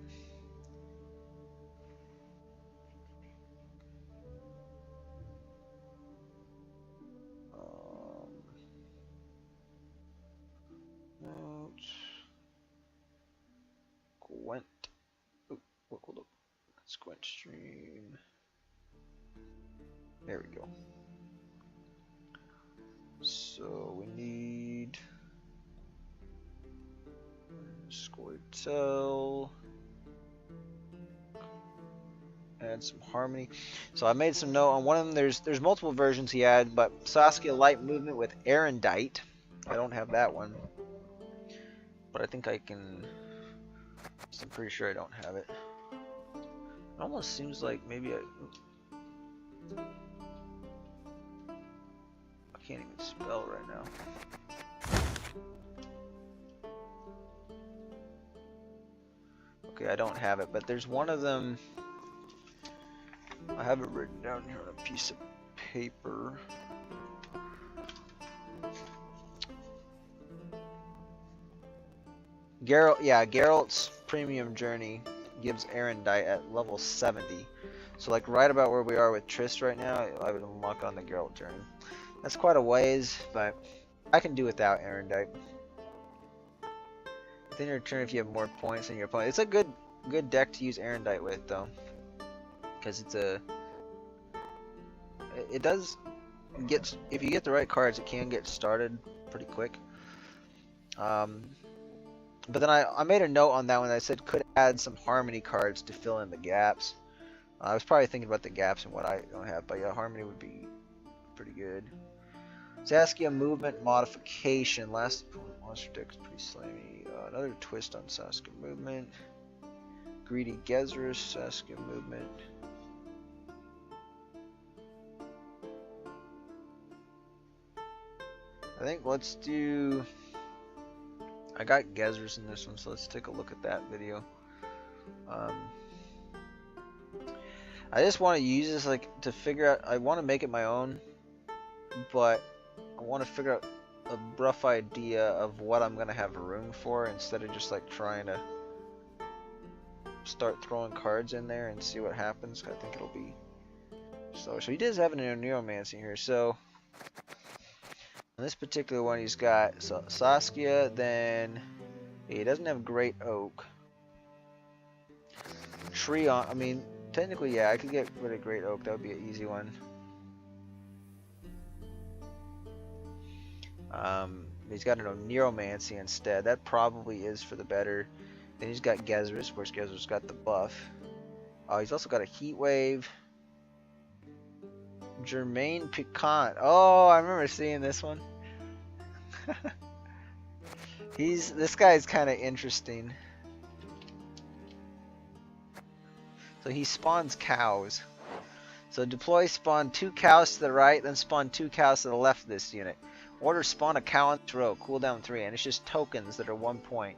Speaker 1: Notes. GWENT. Oh, hold up. That's GWENT stream. There we go. So we need Squirtle. Add some harmony. So I made some note on one of them. There's multiple versions he had, but Saskia light movement with Erendite. I don't have that one, but I think I can. I'm pretty sure I don't have it. It almost seems like maybe I can't even spell right now. Okay, I don't have it, but there's one of them. I have it written down here on a piece of paper. Geralt's Premium Journey gives Erendite at level 70. So like right about where we are with Trist right now, I would unlock on the Geralt Journey. That's quite a ways, but I can do without Erendite. Within your turn, if you have more points than your opponent, it's a good deck to use Erendite with though, because it's it does get, if you get the right cards, it can get started pretty quick. But then I made a note on that one that I said could add some harmony cards to fill in the gaps. I was probably thinking about the gaps and what I don't have, but yeah, harmony would be pretty good. Saskia movement modification. Last monster deck is pretty slimy. Another twist on Saskia movement. Greedy Gezrus, Saskia movement. I think let's do... I got Gezrus in this one, so let's take a look at that video. I just want to use this like to figure out. I want to make it my own, but I want to figure out a rough idea of what I'm gonna have room for instead of just like trying to start throwing cards in there and see what happens. I think it'll be so. So he does have an Neuromancy here. So on this particular one, he's got Saskia. Then he doesn't have Great Oak. Treon. I mean. Technically, yeah, I could get rid of Great Oak. That would be an easy one. He's got an Neuromancy instead. That probably is for the better. Then he's got Gezrus. Of course, Gezrus got the buff. He's also got a Heat Wave. Germain Piquant. Oh, I remember seeing this one. This guy's kind of interesting. So he spawns cows. So deploy spawn 2 cows to the right, then spawn 2 cows to the left of this unit. Order spawn a cow on this row, cooldown 3, and it's just tokens that are 1 point.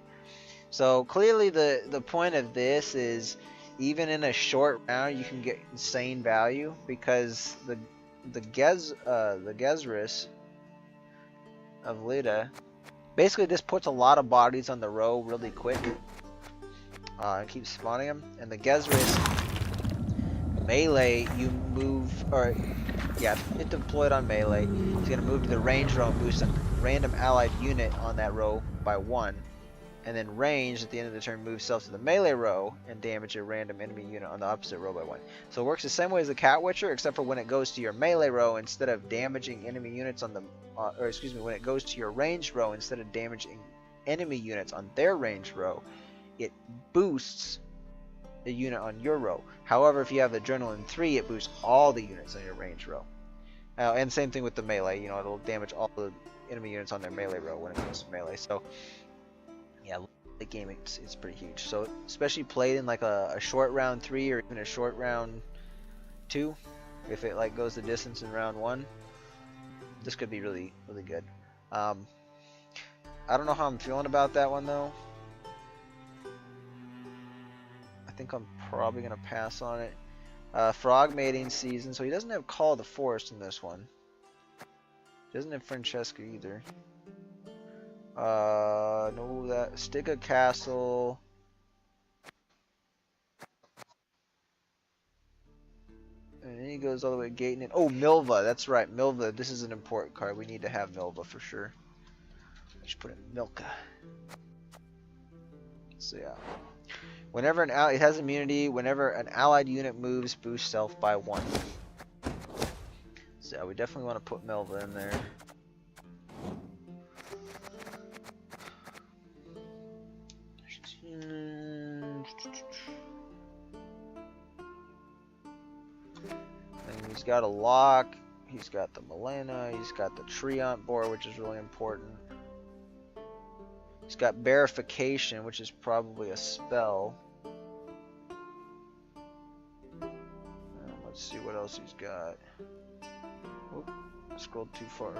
Speaker 1: So clearly the point of this is even in a short round you can get insane value because the Gezrus of Lida, basically this puts a lot of bodies on the row really quick. And keep spawning them, and the Gezrus melee you move, or yeah, it deployed on melee. He's gonna move to the range row and boost a random allied unit on that row by 1, and then range at the end of the turn moves itself to the melee row and damage a random enemy unit on the opposite row by 1. So it works the same way as the Cat Witcher, except for when it goes to your melee row, instead of damaging enemy units on the, or excuse me, when it goes to your range row, instead of damaging enemy units on their range row, it boosts the unit on your row. However, if you have Adrenaline 3, it boosts all the units on your range row. And same thing with the melee. You know, it'll damage all the enemy units on their melee row when it comes to melee. So, yeah, the game it's pretty huge. So, especially played in like a short round 3 or even a short round 2, if it like goes the distance in round 1, this could be really, really good. I don't know how I'm feeling about that one though. I think I'm probably going to pass on it. Frog mating season. So he doesn't have Call of the Forest in this one. He doesn't have Francesca either. No, that Stigga Castle. And then he goes all the way to Gaten. Oh, Milva. That's right. Milva. This is an important card. We need to have Milva for sure. Just put in Milka. So yeah. Whenever it has immunity, whenever an allied unit moves, boost self by 1. So yeah, we definitely want to put Melva in there. And he's got a lock, he's got the Milena, he's got the Treant board, which is really important. He's got Verification, which is probably a spell. Let's see what else he's got. Oop, I scrolled too far.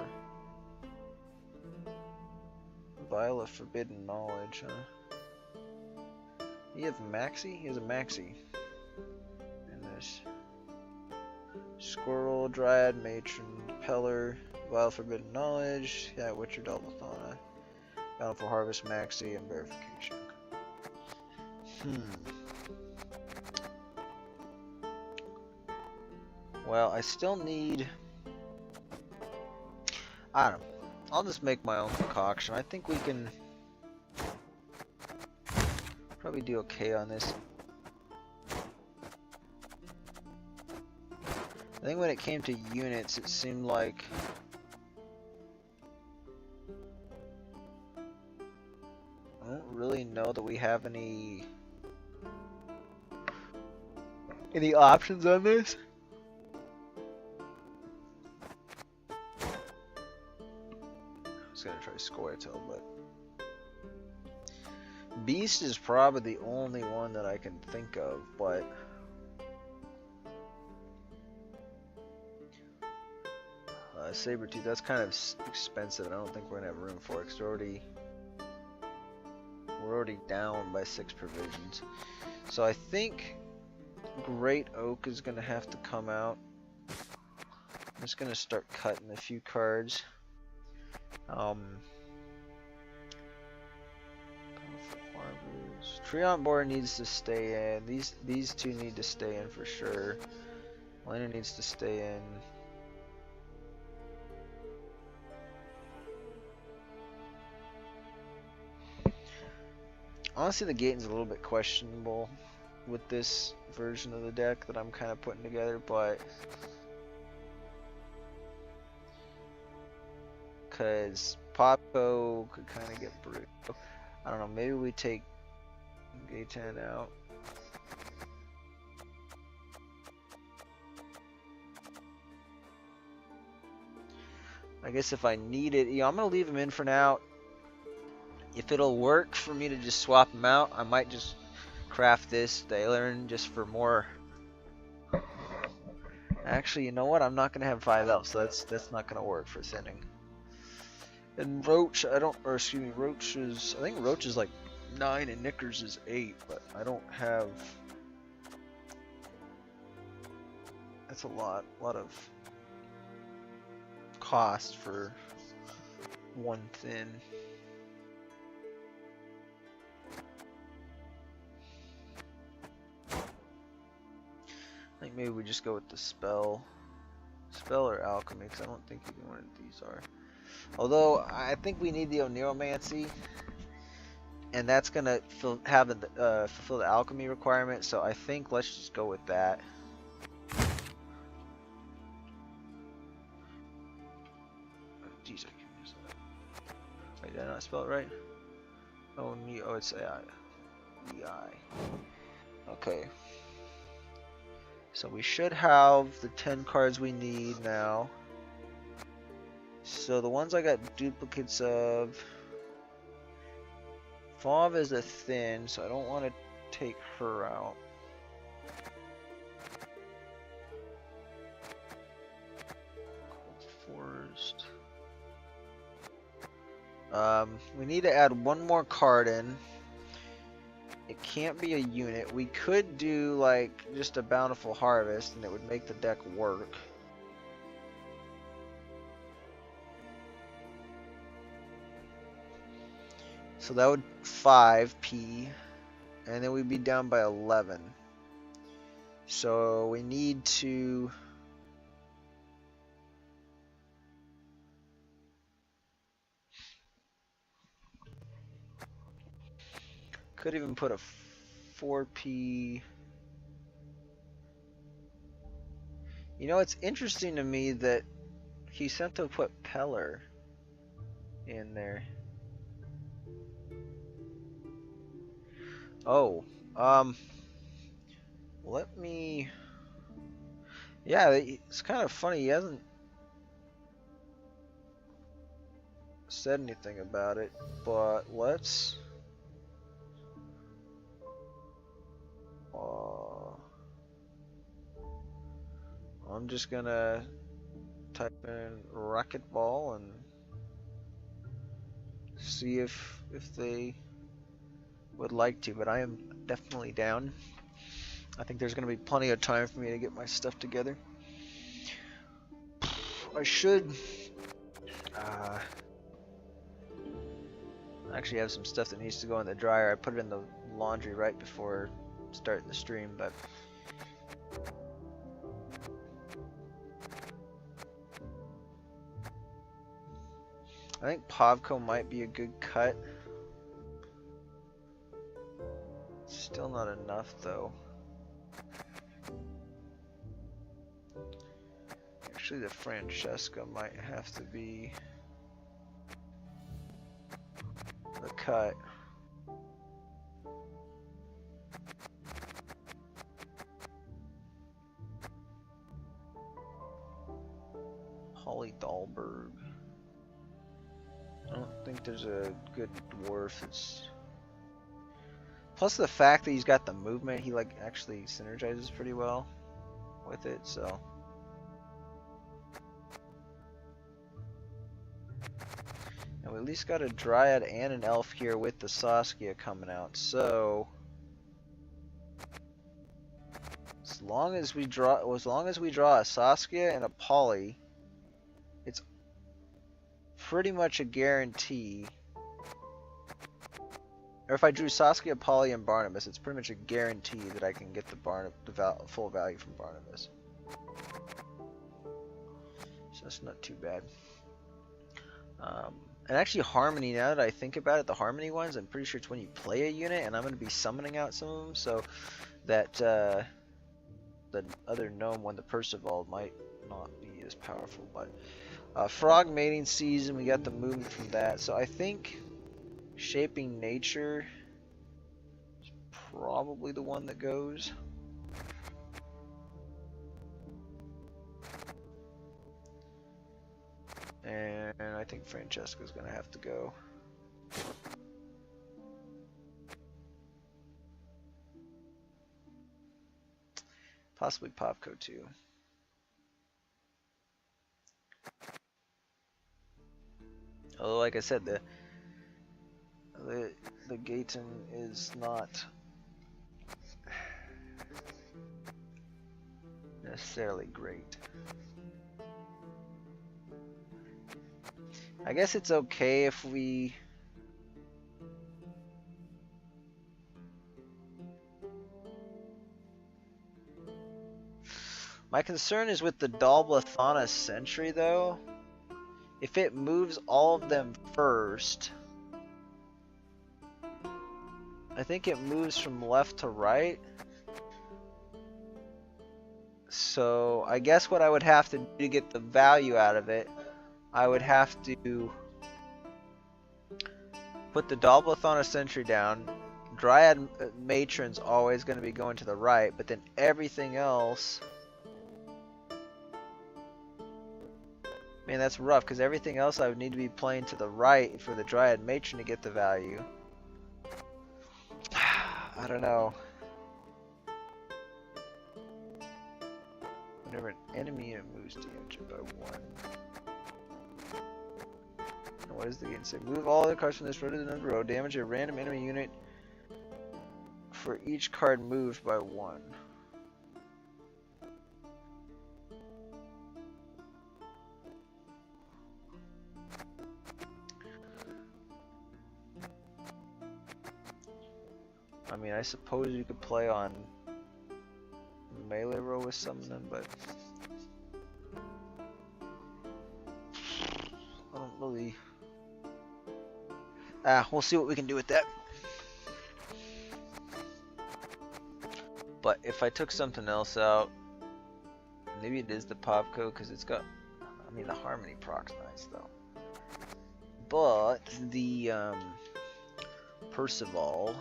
Speaker 1: Vial of Forbidden Knowledge, huh? You have Maxi? He has a Maxi. And this. Squirrel, Dryad, Matron, Peller, Vial of Forbidden Knowledge, yeah, Witcher, Delvathana. Bountiful Harvest, Maxi, and Verification. Well, I still need... I don't know. I'll just make my own concoction. I think we can probably do okay on this. I think when it came to units, it seemed like I don't really know that we have any options on this? I was gonna try Squirtle, but Beast is probably the only one that I can think of, but Sabretooth, that's kind of expensive. I don't think we're gonna have room for it because we're already down by 6 provisions. So I think Great Oak is gonna have to come out. I'm just gonna start cutting a few cards. Treant Boar needs to stay in. These two need to stay in for sure. Liner needs to stay in. Honestly, the Gaten's a little bit questionable with this version of the deck that I'm kind of putting together, but because Popco could kind of get brutal. I don't know, maybe we take Gaten out. I guess if I need it, I'm going to leave him in for now. If it'll work for me to just swap them out, I might just craft this Dalerin just for more. Actually, you know what? I'm not gonna have 5 elves, so that's not gonna work for thinning. And Roach, Roach is, I think Roach is like 9 and Knickers is 8, but I don't have. That's a lot of cost for one thin. I think maybe we just go with the spell or alchemy, because I don't think either one of these are. Although I think we need the Oneiromancy, and that's gonna fulfill the alchemy requirement. So I think let's just go with that. Jeez, I can use that. Wait, did I not spell it right? Oh, it's AI. Okay. So we should have the 10 cards we need now. So the ones I got duplicates of. Fauve is a thin, so I don't want to take her out. Forest. We need to add one more card in. It can't be a unit. We could do like just a Bountiful Harvest and it would make the deck work. So that would 5p, and then we'd be down by 11. So we need to could even put a 4p. You know, it's interesting to me that he sent to put Peller in there. Oh, let me. Yeah, it's kind of funny. He hasn't said anything about it, but let's. I'm just gonna type in racquetball and see if they would like to, but I am definitely down. I think there's gonna be plenty of time for me to get my stuff together. I should actually have some stuff that needs to go in the dryer. I put it in the laundry right before starting the stream, but I think Povko might be a good cut. Still not enough though. Actually, the Francesca might have to be the cut. Holly Dahlberg. I don't think there's a good dwarf. It's plus the fact that he's got the movement, he like actually synergizes pretty well with it, so. And we at least got a Dryad and an Elf here with the Saskia coming out, so as long as we draw a Saskia and a Polly, it's pretty much a guarantee. Or if I drew Saskia, Polly, and Barnabas, it's pretty much a guarantee that I can get the full value from Barnabas. So that's not too bad. And actually Harmony, now that I think about it, the Harmony ones, I'm pretty sure it's when you play a unit, and I'm going to be summoning out some of them, so that the other gnome one, the Percival, might not be as powerful. But Frog Mating Season, we got the movement from that, so I think Shaping Nature is probably the one that goes. And I think Francesca's gonna have to go. Possibly Popco too. Although, like I said, the Gaten is not necessarily great. I guess it's okay if we My concern is with the Dalblathana Sentry though. If it moves all of them first, I think it moves from left to right. So I guess what I would have to do to get the value out of it, I would have to put the Dalblathana Sentry down. Dryad Matron's always going to be going to the right, but then everything else... Man, that's rough, because everything else I would need to be playing to the right for the Dryad Matron to get the value. I don't know. Whenever an enemy unit moves, damage it by 1. And what does the game say? Move all the cards from this row to another row. Damage a random enemy unit for each card moved by 1. I mean, I suppose you could play on melee row with some of them, but I don't really... we'll see what we can do with that. But if I took something else out, maybe it is the Popco, because it's got... I mean, the Harmony proc's nice, though. But the Percival...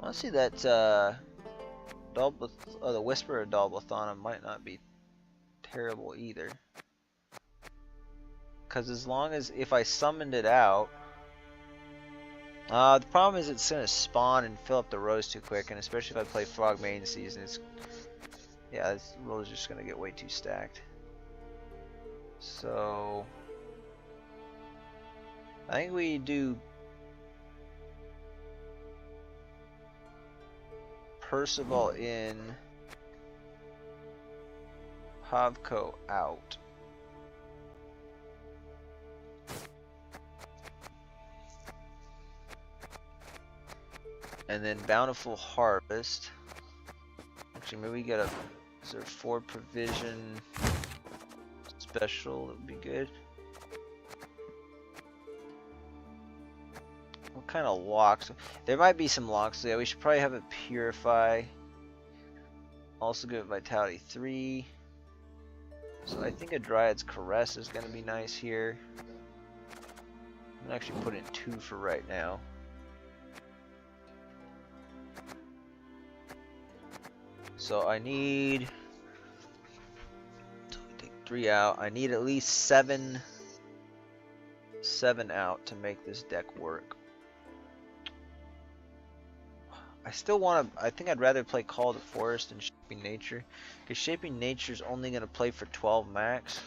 Speaker 1: Honestly, that the Whisper of Dalblathana might not be terrible either. Because as long as, if I summoned it out... the problem is it's going to spawn and fill up the rows too quick, and especially if I play Frog Maiden Season, it's... Yeah, this row is just going to get way too stacked. So... I think we do... Percival in, Havco out. And then Bountiful Harvest. Actually, maybe we get a, is there 4 provision special? That would be good. What kind of locks? There might be some locks. So yeah, we should probably have it Purify. Also good at Vitality 3. So I think a Dryad's Caress is going to be nice here. I'm going to actually put in 2 for right now. So I need, so we take 3 out. I need at least 7 out to make this deck work. I still want to, I think I'd rather play Call of the Forest than Shaping Nature, because Shaping Nature is only going to play for 12 max.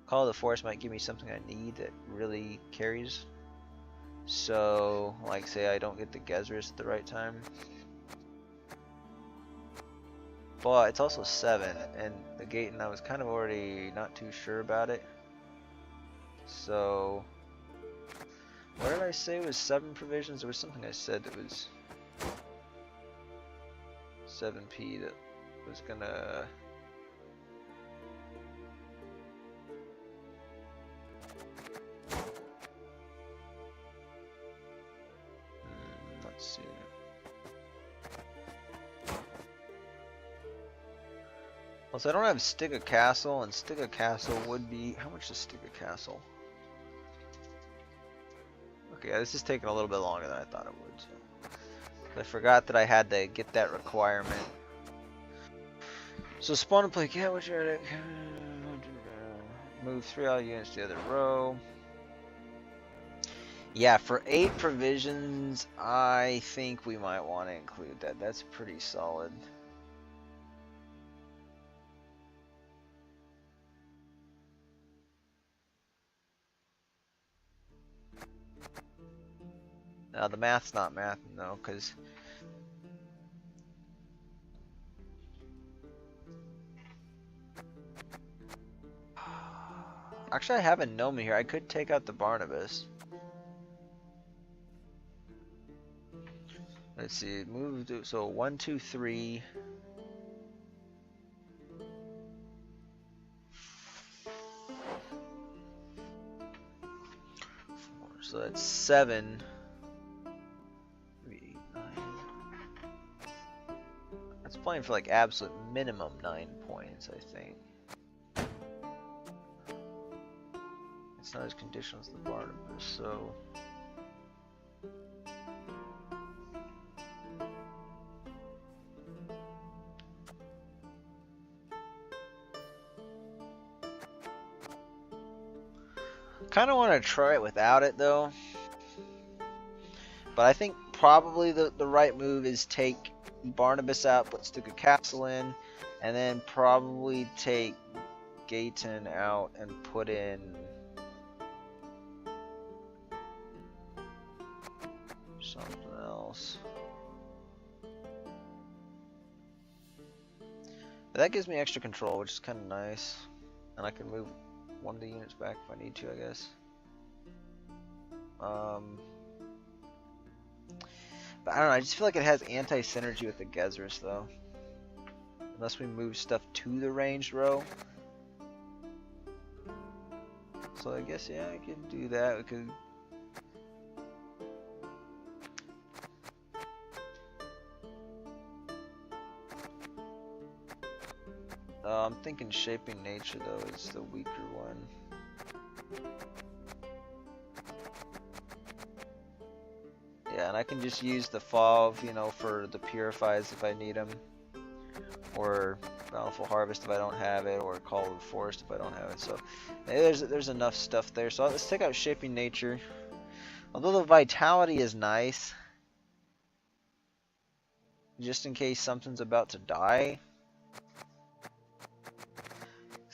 Speaker 1: Call of the Forest might give me something I need that really carries. So, like say I don't get the Gezris at the right time. But it's also 7, and the Gaten I was kind of already not too sure about it. So, what did I say was 7 provisions? There was something I said that was 7p that was gonna... let's see. Also, I don't have Stiga Castle, and Stiga Castle would be... How much is Stiga Castle? Okay, this is taking a little bit longer than I thought it would. So. I forgot that I had to get that requirement. So spawn and play cat, which are move 3 all units to the other row. Yeah, for 8 provisions, I think we might want to include that. That's pretty solid. Now the math's not math, no, because actually I have a gnome here. I could take out the Barnabas. Let's see, move to, so 1, 2, 3. 4, so that's 7. 3, 8, 9. That's playing for like absolute minimum 9 points, I think. It's not as conditional as the Barnabas, so. Kind of want to try it without it though, but I think probably the right move is take Barnabas out, put Stuka Castle in, and then probably take Gaten out and put in something else. But that gives me extra control, which is kind of nice, and I can move one of the units back if I need to, I guess. But I don't know, I just feel like it has anti-synergy with the Gezris though. Unless we move stuff to the ranged row. So I guess, yeah, I could do that. We could... I'm thinking Shaping Nature though is the weaker one. Yeah, and I can just use the FOV, you know, for the Purifies if I need them. Or Bountiful Harvest if I don't have it, or Call of the Forest if I don't have it. So there's enough stuff there. So let's take out Shaping Nature. Although the Vitality is nice, just in case something's about to die.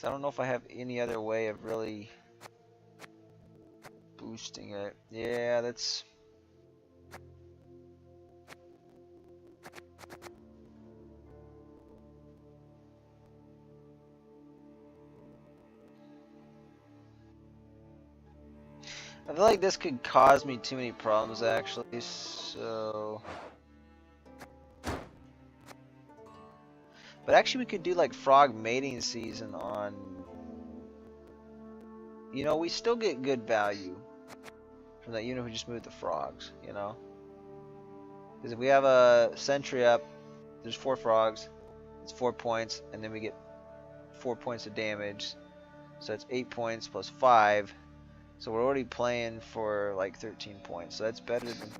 Speaker 1: I don't know if I have any other way of really boosting it. Yeah, that's... I feel like this could cause me too many problems actually, so... But actually we could do like Frog Mating Season on... You know, we still get good value from that unit who just moved the frogs, you know? Because if we have a sentry up, there's 4 frogs, it's 4 points, and then we get 4 points of damage. So that's 8 points plus 5. So we're already playing for like 13 points. So that's better than...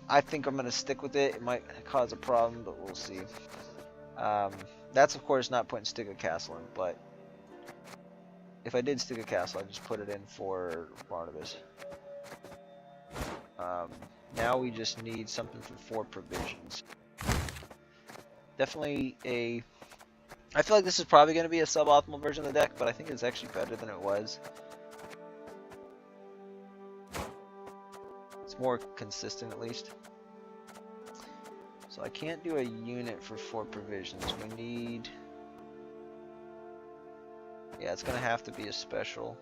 Speaker 1: I think I'm going to stick with it. It might cause a problem, but we'll see. That's of course not putting stick a castle in, but if I did stick a castle, I'd just put it in for Barnabas. Now we just need something for 4 provisions. Definitely a... I feel like this is probably going to be a suboptimal version of the deck, but I think it's actually better than it was. It's more consistent at least. So I can't do a unit for 4 provisions. We need... Yeah, it's going to have to be a special.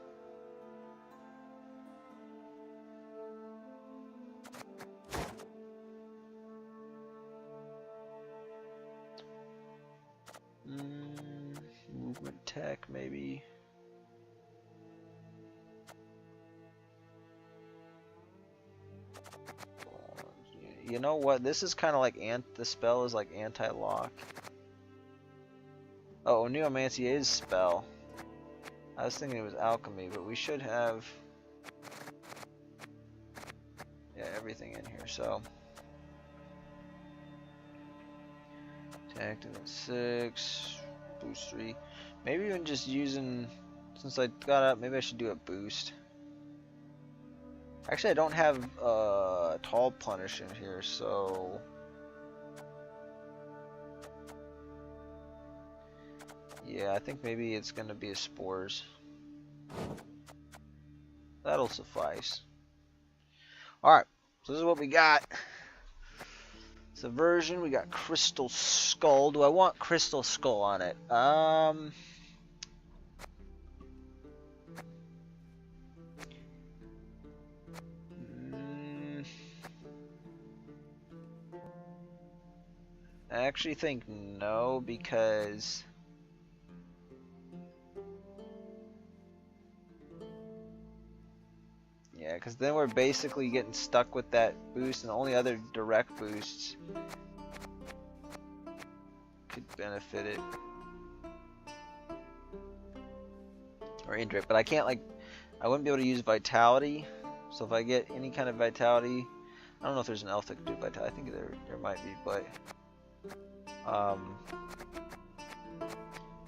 Speaker 1: Movement tech, maybe. You know what? This is kind of like the spell is like anti-lock. Oh, Neomancy is spell. I was thinking it was alchemy, but we should have everything in here. So attack at 6, boost 3. Maybe even just using, since I got up, maybe I should do a boost. Actually, I don't have tall punish in here, so yeah, I think maybe it's gonna be a spores. That'll suffice. Alright, so this is what we got. It's a version. We got Crystal Skull. Do I want Crystal Skull on it? I actually think no, because yeah, because then we're basically getting stuck with that boost, and the only other direct boosts could benefit it, or indirect. But I can't, like, I wouldn't be able to use Vitality. So if I get any kind of Vitality, I don't know if there's an elf that could do Vitality. I think there might be, but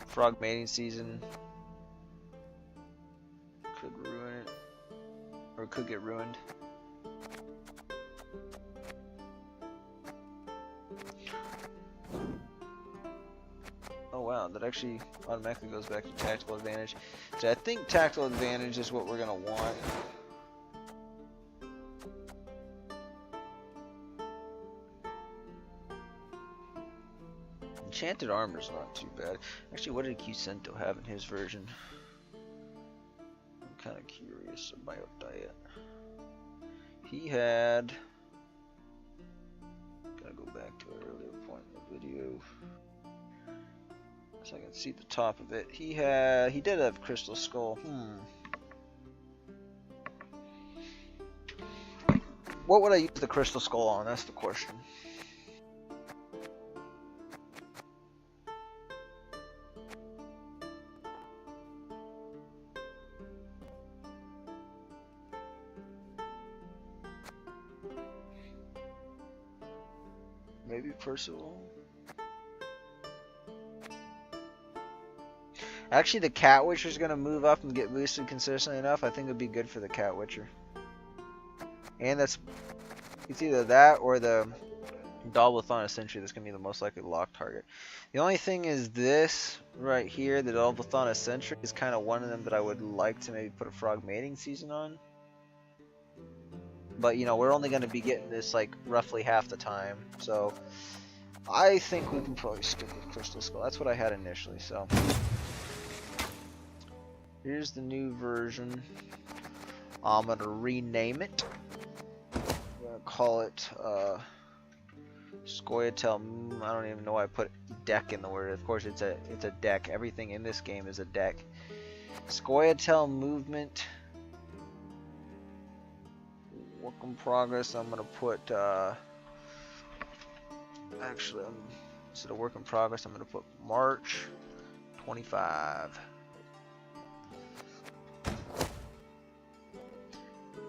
Speaker 1: Frog Mating Season could ruin it, or could get ruined. Oh wow, that actually automatically goes back to Tactical Advantage. So I think Tactical Advantage is what we're gonna want. Enchanted Armor's not too bad. Actually, what did Cusento have in his version? I'm kind of curious about that. He had... Gotta go back to an earlier point in the video, so I can see the top of it. He did have Crystal Skull. What would I use the Crystal Skull on? That's the question. Maybe Percival. Actually, the Cat Witcher's gonna move up and get boosted consistently enough. I think it would be good for the Cat Witcher. And it's either that or the Dalbathana Sentry that's gonna be the most likely lock target. The only thing is this right here, the Dalbathana Sentry, is kind of one of them that I would like to maybe put a Frog Mating Season on. But you know, we're only gonna be getting this like roughly half the time, so I think we can probably stick with Crystal Skull. That's what I had initially, so. Here's the new version. I'm gonna rename it. I'm gonna call it Scoia'tael. I don't even know why I put deck in the word. Of course, it's a deck. Everything in this game is a deck. Scoia'tael movement. Work in progress. I'm gonna put. Actually, instead of work in progress, I'm gonna put March 25.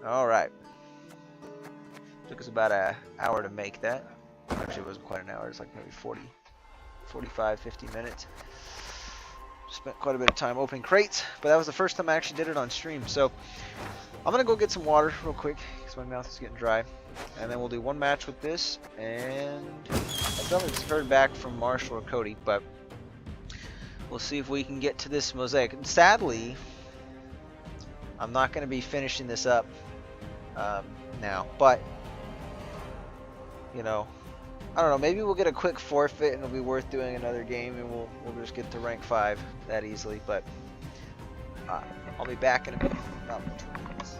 Speaker 1: Alright. Took us about an hour to make that. Actually, it wasn't quite an hour, it's like maybe 45, 50 minutes. Spent quite a bit of time opening crates, but that was the first time I actually did it on stream. So I'm gonna go get some water real quick because my mouth is getting dry, and then we'll do one match with this. And I still haven't heard back from Marshall or Cody, but we'll see if we can get to this mosaic. And sadly, I'm not gonna be finishing this up now, but you know, I don't know, maybe we'll get a quick forfeit and it'll be worth doing another game, and we'll just get to rank 5 that easily. But I'll be back in about 2 minutes.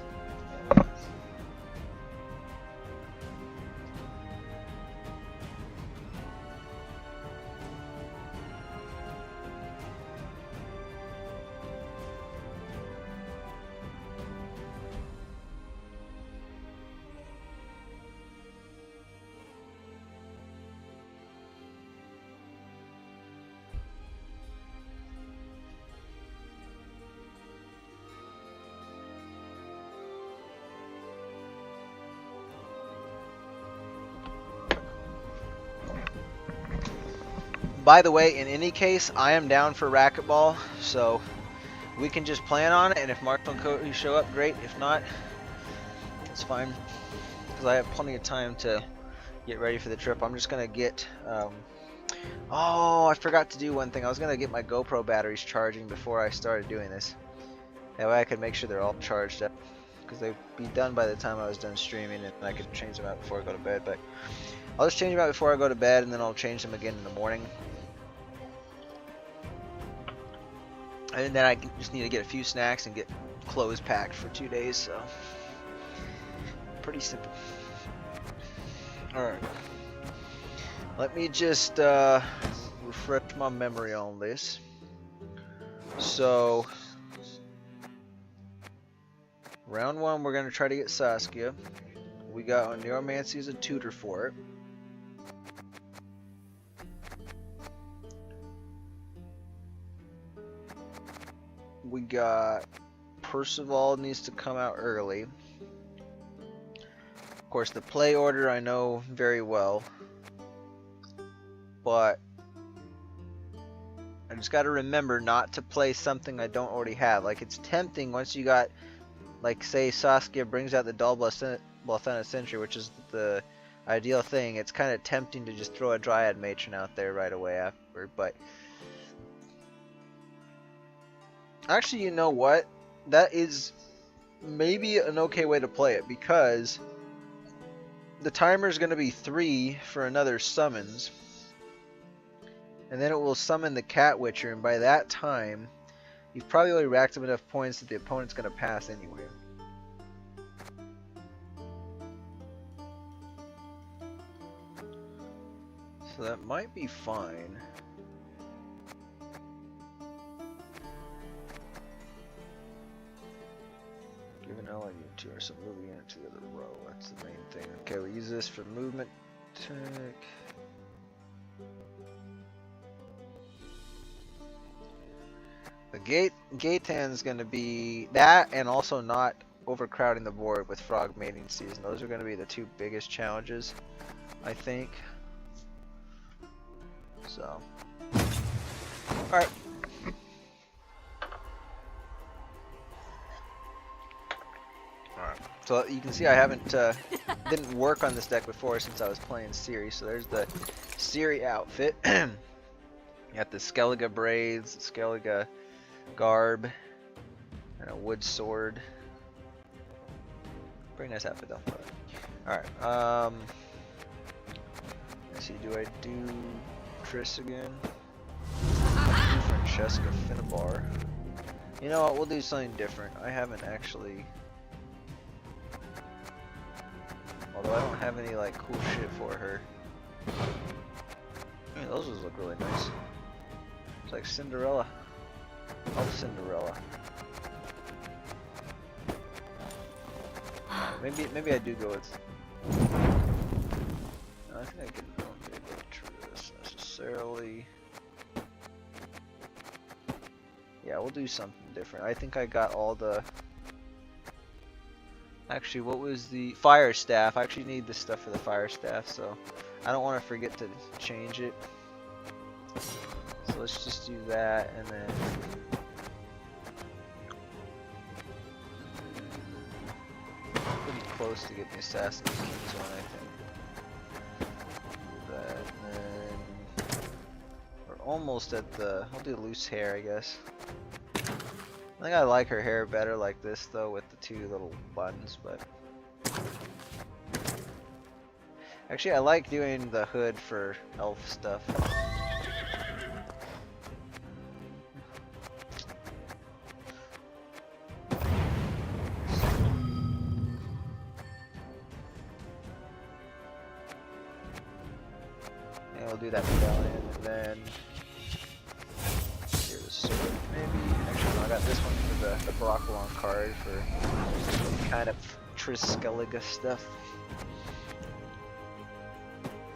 Speaker 1: By the way, in any case, I am down for racquetball, so we can just plan on it, and if Mark and Cody show up, great. If not, it's fine, because I have plenty of time to get ready for the trip. I'm just going to get... oh, I forgot to do one thing. I was going to get my GoPro batteries charging before I started doing this. That way I could make sure they're all charged up, because they'd be done by the time I was done streaming, and I could change them out before I go to bed. But I'll just change them out before I go to bed, and then I'll change them again in the morning. And then I just need to get a few snacks and get clothes packed for 2 days, so pretty simple. Alright, let me just refresh my memory on this. So round 1, we're going to try to get Saskia. We got Neuromancy as a tutor for it. We got Percival needs to come out early. Of course, the play order I know very well, but I just got to remember not to play something I don't already have. Like, it's tempting once you got, like, say Saskia brings out the Double Athena Sentry, which is the ideal thing. It's kind of tempting to just throw a Dryad Matron out there right away after, but actually, you know what? That is maybe an okay way to play it, because the timer is going to be 3 for another summons, and then it will summon the Cat Witcher, and by that time, you've probably already racked up enough points that the opponent's going to pass anyway. So that might be fine. Give an ally unit to or some moving unit to the other row. That's the main thing. Okay, we use this for movement tech. The Gaetan's going to be that, and also not overcrowding the board with Frog Mating Season. Those are going to be the 2 biggest challenges, I think. So, alright. So you can see I haven't didn't work on this deck before since I was playing Ciri. So there's the Ciri outfit. You got the Skellige braids, Skellige garb, and a wood sword. Pretty nice outfit though. Alright, let's see, do I do Triss again? Francesca Finnabar. You know what, we'll do something different. I haven't actually... Although I don't have any like cool shit for her. I mean, those ones look really nice. It's like Cinderella. Oh, Cinderella. Maybe I do go with... I think I can go with Triss necessarily. Yeah, we'll do something different. I think I got all the... Actually, what was the Fire Staff? I actually need this stuff for the Fire Staff, so I don't want to forget to change it. So let's just do that, and then pretty close to getting the Assassin's King's one, I think. That, and then we're almost at the. I'll do loose hair, I guess. I think I like her hair better like this though, with the two little buttons, but actually I like doing the hood for elf stuff. And we'll do that medallion, and then here's a sword, maybe. Actually, no, I got this one for the Broccolon card for kind of Triskeliga stuff.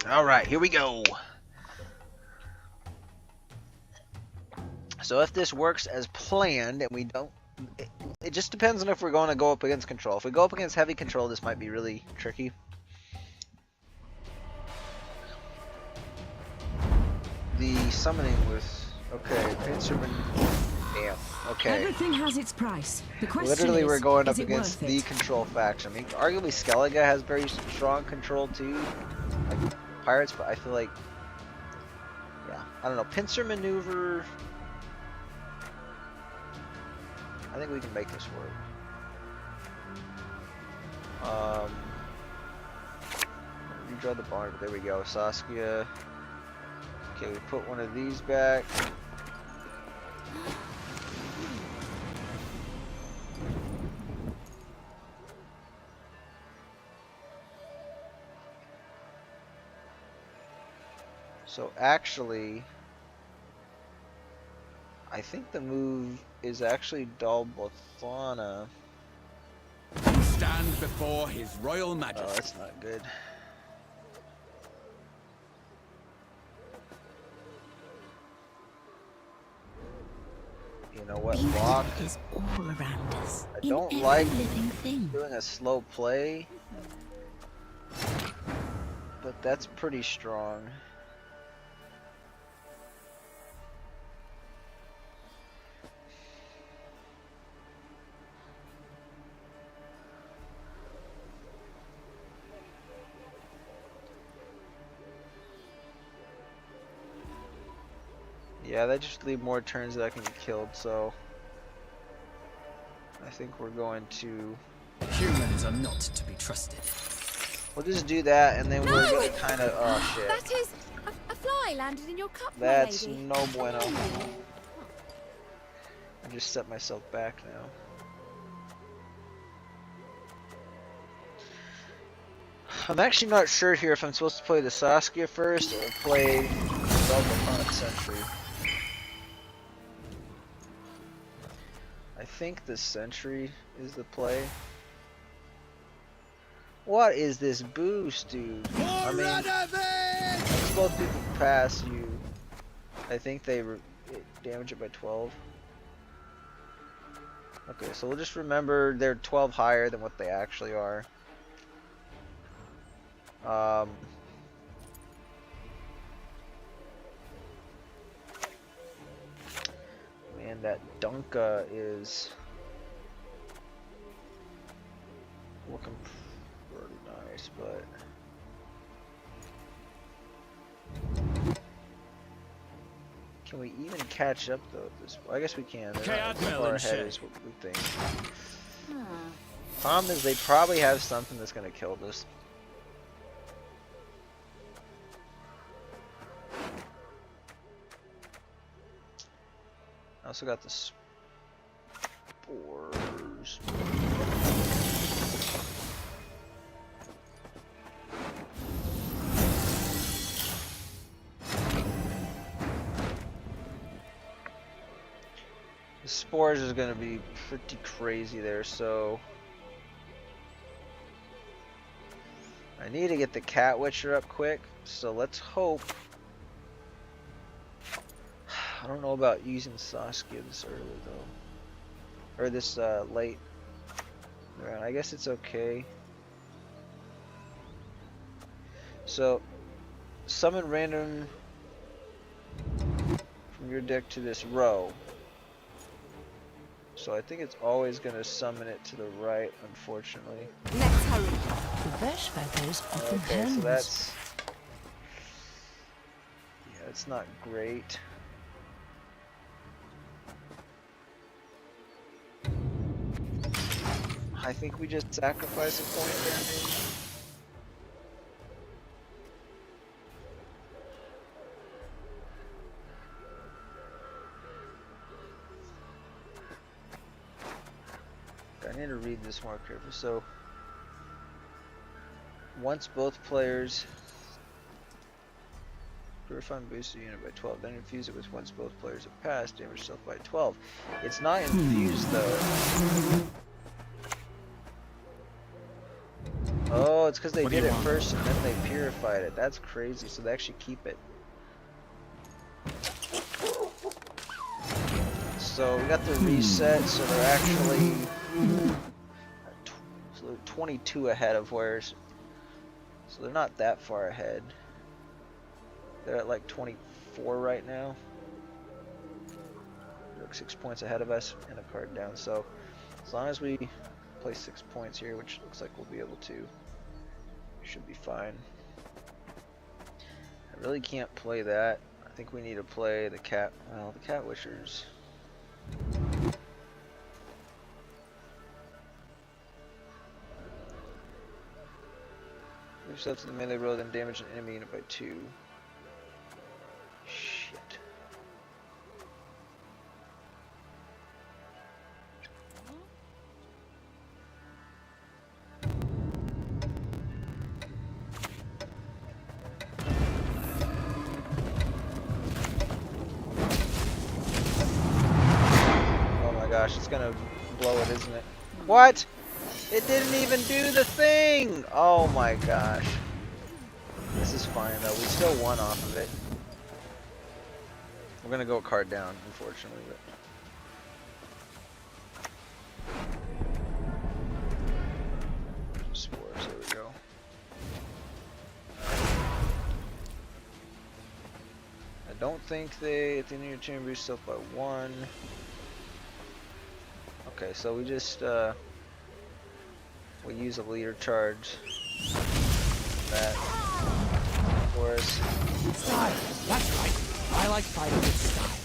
Speaker 1: Alright, here we go. So if this works as planned, and we don't... It just depends on if we're going to go up against control. If we go up against heavy control, this might be really tricky. The summoning was... Okay, instrument... Damn. Okay.
Speaker 4: Everything has its price. The question
Speaker 1: Literally,
Speaker 4: is,
Speaker 1: we're going up
Speaker 4: is it
Speaker 1: against
Speaker 4: worth
Speaker 1: the
Speaker 4: it?
Speaker 1: control faction. I mean, arguably Skellige has very strong control too, like pirates, but I feel like, yeah, I don't know. Pincer maneuver. I think we can make this work. Redraw the barn. There we go. Saskia. Okay, we put one of these back. So actually, I think the move is actually Dalbothana.
Speaker 5: Stand before His Royal
Speaker 1: Oh,
Speaker 5: Majesty.
Speaker 1: that's not good. You know what, block?
Speaker 4: Is all around us.
Speaker 1: I don't like doing a slow play, but that's pretty strong. Yeah, that just leave more turns that I can get killed, so I think we're going to...
Speaker 5: Humans are not to be trusted.
Speaker 1: We'll just do that, and then we're gonna kind of... Oh, shit.
Speaker 6: That is a fly landed in your cup,
Speaker 1: That's
Speaker 6: my lady.
Speaker 1: no bueno. I just set myself back now. I'm actually not sure here if I'm supposed to play the Saskia first or play Double Sentry. I think the Sentry is the play. What is this boost, dude? I mean, both people pass you. I think they damage it by 12. Okay, so we'll just remember they're 12 higher than what they actually are. Man, that Dunka is looking pretty nice, but can we even catch up though at this point? I guess we can. They're not as far ahead as what we think. Problem is they probably have something that's gonna kill this. I also got the spores. The spores is gonna be pretty crazy there, so I need to get the Cat Witcher up quick, so let's hope. I don't know about using Saskia this early though, or this late. I guess it's okay. So summon random from your deck to this row. So I think it's always going to summon it to the right, unfortunately.
Speaker 6: Let's hurry.
Speaker 4: The bush feathers often
Speaker 1: Okay, so
Speaker 4: hens.
Speaker 1: that's... yeah, it's not great. I think we just sacrifice a point there, maybe. I need to read this more carefully. So, once both players purify and boost the unit by 12, then infuse it with once both players have passed, damage yourself by 12. It's not infused though. Oh, it's because they did it first and then they purified it. That's crazy. So they actually keep it. So we got the reset, so they're actually 22 ahead of where's. So they're not that far ahead. They're at like 24 right now. They're like 6 points ahead of us and a card down. So as long as we play 6 points here, which looks like we'll be able to, we should be fine. I really can't play that. I think we need to play the cat. Well, the cat wishers. Move yourself to the melee row, then damage an enemy unit by 2. Shit. Oh my gosh, it's gonna blow it, isn't it? What? It didn't even do the thing! Oh my gosh. This is fine though, we still won off of it. We're gonna go a card down, unfortunately, but... spores, there we go. I don't think they, at the end of your chamber, yourself by 1. Okay, so we just, we use a leader charge. That for us.
Speaker 5: Style. That's right. I like fighting with style.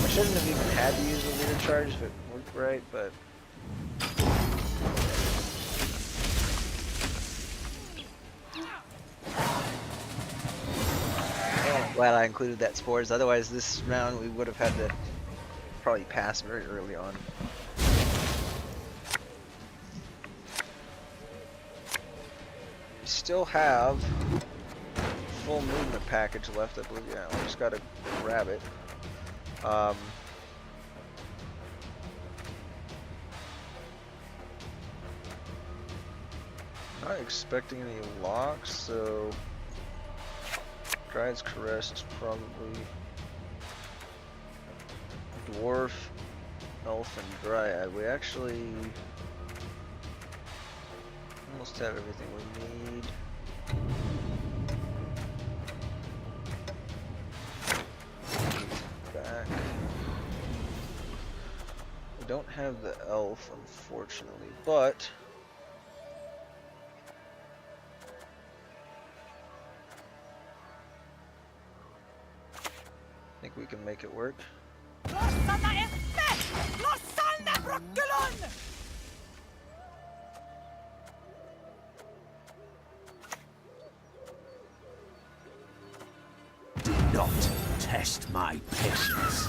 Speaker 1: I shouldn't have even had to use a leader charge if it worked right, but I'm glad I included that spores. Otherwise, this round we would have had to probably pass very early on. We still have full movement package left, I believe. Yeah, we just gotta grab it. Not expecting any locks, so Dryad's Caress is probably Dwarf, Elf, and Dryad. We actually almost have everything we need. Back. We don't have the Elf, unfortunately, but I think we can make it work.
Speaker 3: Do not test my patience.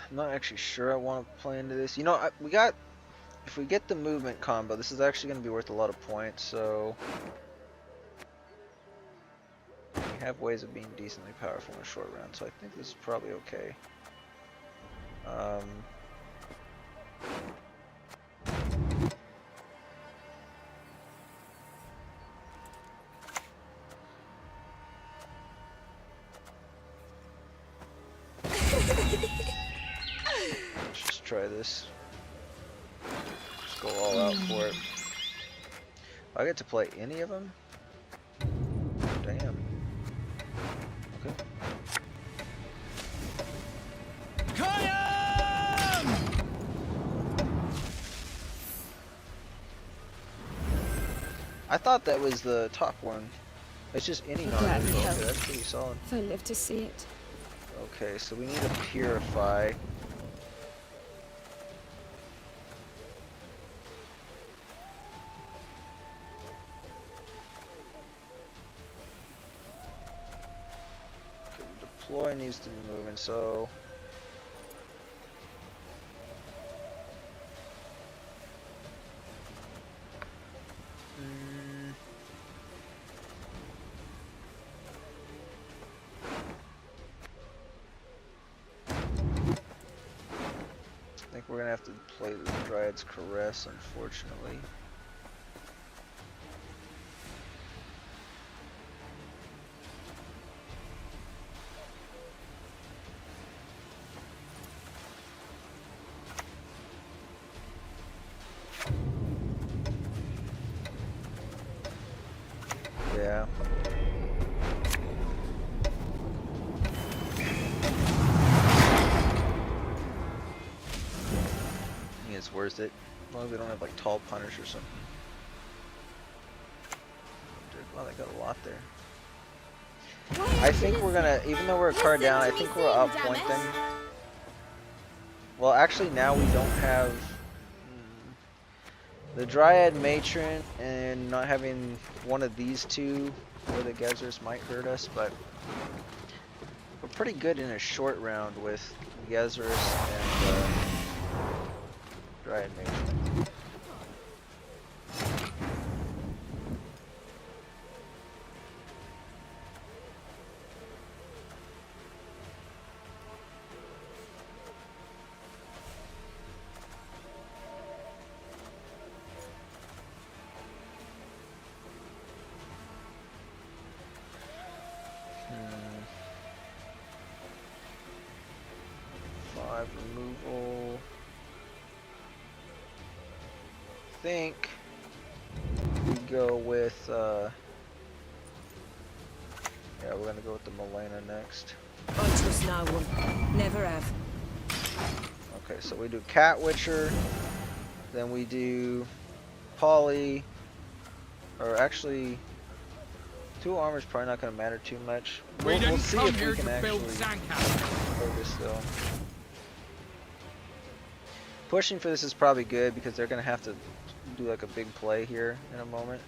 Speaker 1: I'm not actually sure I want to play into this. You know, we got, if we get the movement combo, this is actually going to be worth a lot of points, so we have ways of being decently powerful in a short round, so I think this is probably okay. Let's just try this. go all out for it. I get to play any of them? Damn. Okay. I thought that was the top one. It's just any
Speaker 6: I'm
Speaker 1: non.
Speaker 6: glad we
Speaker 1: Okay,
Speaker 6: helped.
Speaker 1: that's pretty solid.
Speaker 6: If I live to see it.
Speaker 1: Okay, so we need to purify. Okay, deploy needs to be moving, so I think we're gonna have to play the Dryad's Caress, unfortunately. Yeah. I think it's worth it. As long as we don't have like tall punish or something. Wow, they got a lot there. I think we're gonna, even though we're a card down, I think we'll outpoint them. Well, actually now we don't have the Dryad Matron, and not having one of these two or the Gezerus might hurt us, but we're pretty good in a short round with Gezerus and Dryad Matron. Removal. I think we go with yeah, we're gonna go with the Milena next.
Speaker 7: I trust no one. Never have.
Speaker 1: Okay, so we do Cat Witcher, then we do Polly, or actually 2 armor's probably not gonna matter too much. We'll see if we can actually focus though. Pushing for this is probably good because they're gonna have to do like a big play here in a moment.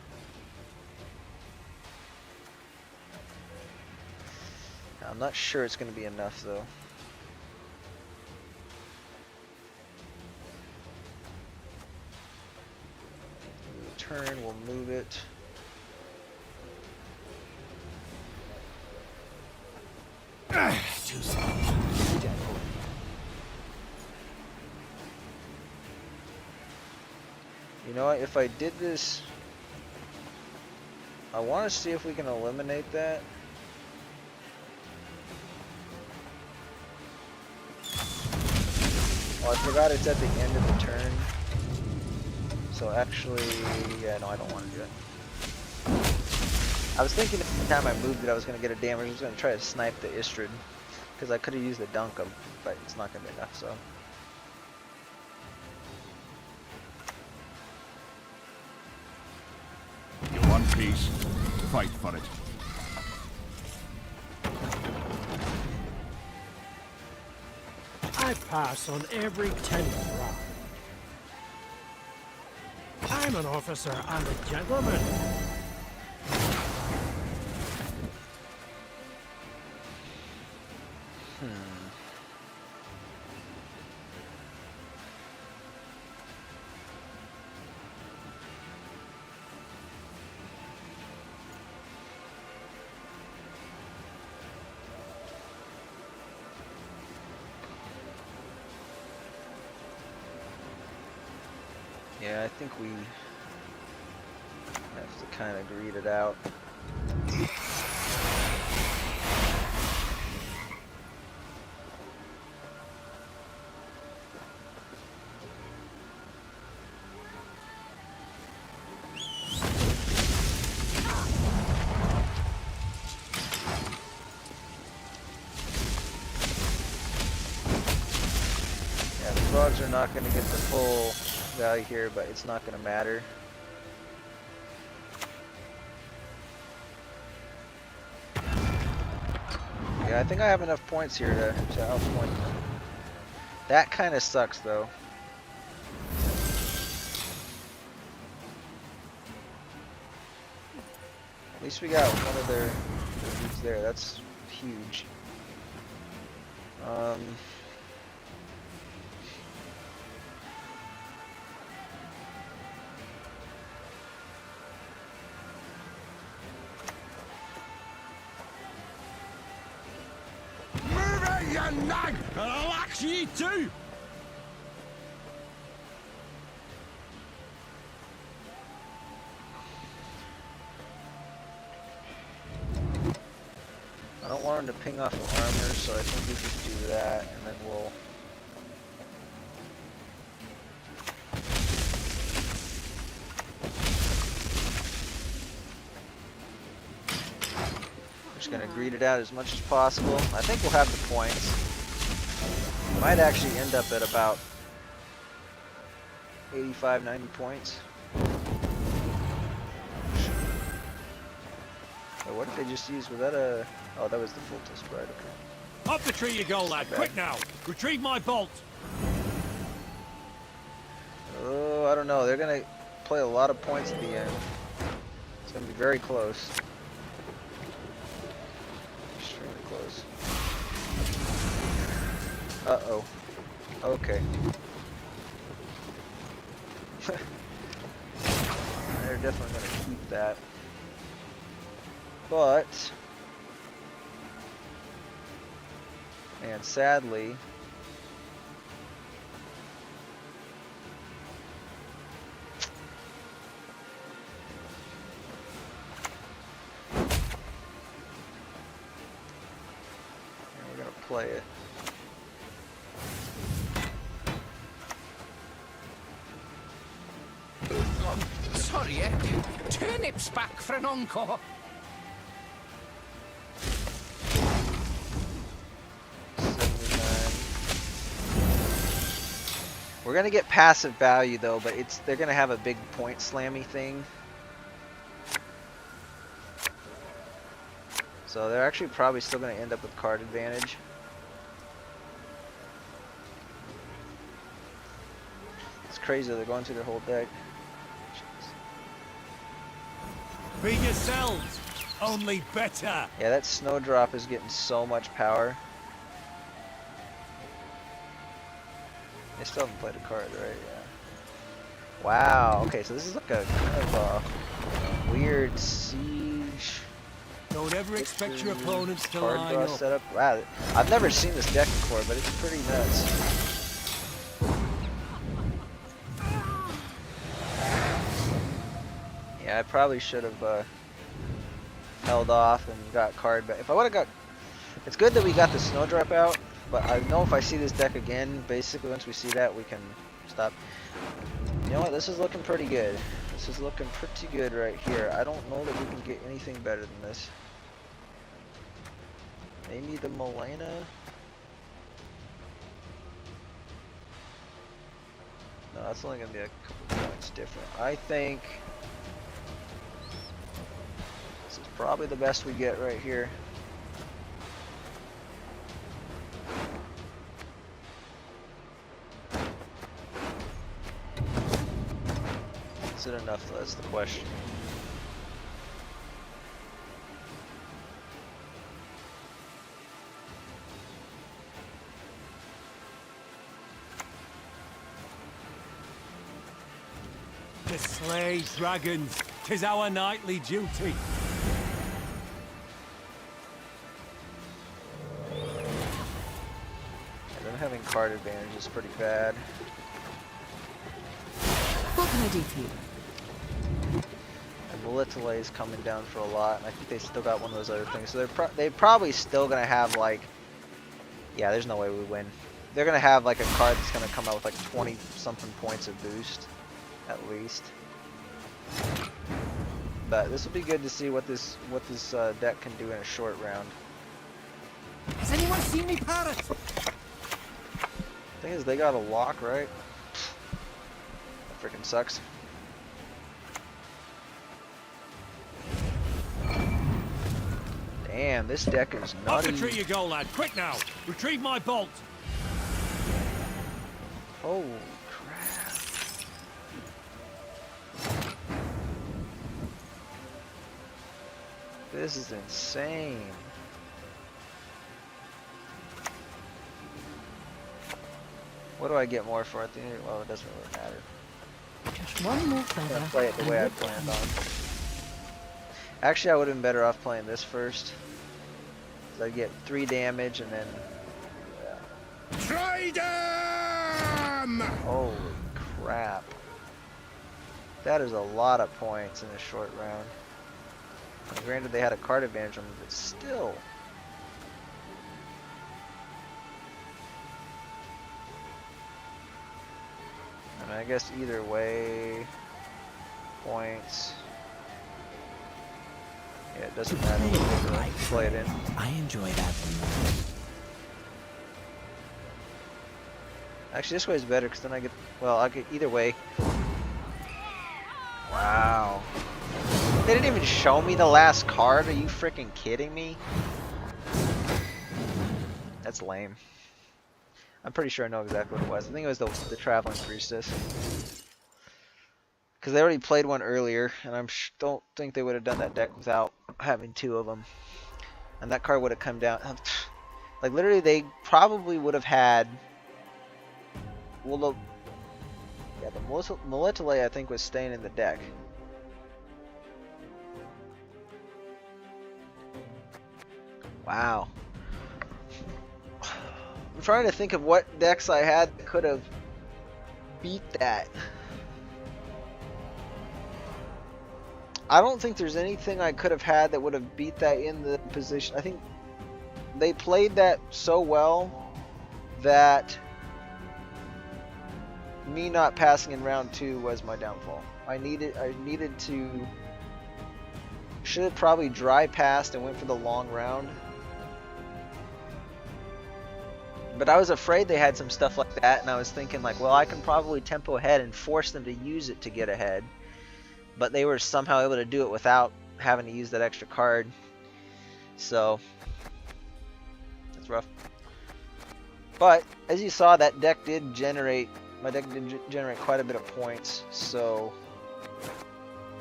Speaker 1: I'm not sure it's gonna be enough though. Turn, we'll move it.
Speaker 3: Too soon.
Speaker 1: You know what, if I did this, I want to see if we can eliminate that. Oh, I forgot it's at the end of the turn. So actually, yeah, no, I don't want to do it. I was thinking at the time I moved it, I was going to get a damage. I was going to try to snipe the Istrid, because I could have used the Dunkum, but it's not going to be enough, so.
Speaker 8: You want peace? Fight for it.
Speaker 3: I pass on every 10th round. I'm an officer and a gentleman.
Speaker 1: Yeah, I think we have to kind of greed it out. frogs are not going to get the full value here, but it's not going to matter. Yeah, I think I have enough points here to outpoint them. That kind of sucks, though. At least we got one of their dudes there. That's huge.
Speaker 8: Move it, you nag! And I'll axe ye too!
Speaker 1: I don't want him to ping off of armor, so I think we just do that, and then we'll... Just gonna greed it out as much as possible. I think we'll have the points. Might actually end up at about 85, 90 points. Oh, what did they just use? Was that a... Oh, that was the full test, right? Okay.
Speaker 5: Up the tree you go, lad. Quick now. Retrieve my bolt.
Speaker 1: Oh, I don't know. They're gonna play a lot of points at the end. It's gonna be very close. Extremely close. Uh-oh. Okay. They're definitely gonna keep that. But... And sadly... we're gonna play it.
Speaker 5: Sorry, turnips back for an encore.
Speaker 1: We're gonna get passive value though, but they're gonna have a big point slammy thing. So they're actually probably still gonna end up with card advantage. It's crazy, they're going through their whole deck.
Speaker 5: Be yourselves, only better.
Speaker 1: Yeah, that snowdrop is getting so much power. They still haven't played a card, right? Yeah. Wow. Okay, so this is like a kind of a weird siege.
Speaker 5: Don't ever expect your opponents to
Speaker 1: card
Speaker 5: line
Speaker 1: draw
Speaker 5: up.
Speaker 1: setup. Wow, I've never seen this deck before, but it's pretty nuts. Yeah, I probably should have held off and got card back. If I would have got, it's good that we got the snowdrop out. But I know if I see this deck again, basically once we see that, we can stop. You know what? This is looking pretty good. This is looking pretty good right here. I don't know that we can get anything better than this. Maybe the Milena? No, that's only going to be a couple points different. I think this is probably the best we get right here. Is it enough? That's the question.
Speaker 5: To slay dragons, 'tis our nightly duty.
Speaker 1: And them having card advantage is pretty bad.
Speaker 7: What can I do for you?
Speaker 1: And Molitale is coming down for a lot, and I think they still got one of those other things. So they're probably still gonna have like, yeah, there's no way we win. They're gonna have like a card that's gonna come out with like 20 something points of boost, at least. But this will be good to see what this deck can do in a short round.
Speaker 5: Has anyone seen me parrot?
Speaker 1: Thing is, they got a lock, right? That freaking sucks. Damn, this deck is
Speaker 8: Off
Speaker 1: nutty.
Speaker 8: the tree you go, lad. Quick now. Retrieve my bolt.
Speaker 1: Holy crap. This is insane. What do I get more for it? Well, it doesn't really matter.
Speaker 4: Just one more
Speaker 1: I'm
Speaker 4: feather.
Speaker 1: gonna play it the way I planned on. Actually, I would have been better off playing this first. So I get 3 damage and then...
Speaker 8: Trade him!
Speaker 1: Holy crap. That is a lot of points in a short round. And granted, they had a card advantage on me, but still. I mean, I guess either way, points. Yeah, it doesn't matter what you play it in.
Speaker 5: I enjoy that.
Speaker 1: Actually, this way is better because then I get, well, I get either way. Wow. They didn't even show me the last card. Are you freaking kidding me? That's lame. I'm pretty sure I know exactly what it was. I think it was the Traveling Priestess. Because they already played one earlier, and I don't think they would have done that deck without having 2 of them. And that card would have come down. Like, literally, they probably would have had... Well, the Molitale, I think, was staying in the deck. Wow. I'm trying to think of what decks I had that could have beat that. I don't think there's anything I could have had that would have beat that in the position. I think they played that so well that me not passing in round 2 was my downfall. I needed to, should have probably dry passed and went for the long round. But I was afraid they had some stuff like that, and I was thinking like, well, I can probably tempo ahead and force them to use it to get ahead. But they were somehow able to do it without having to use that extra card. So that's rough. But as you saw, that deck did generate, my deck did generate quite a bit of points. So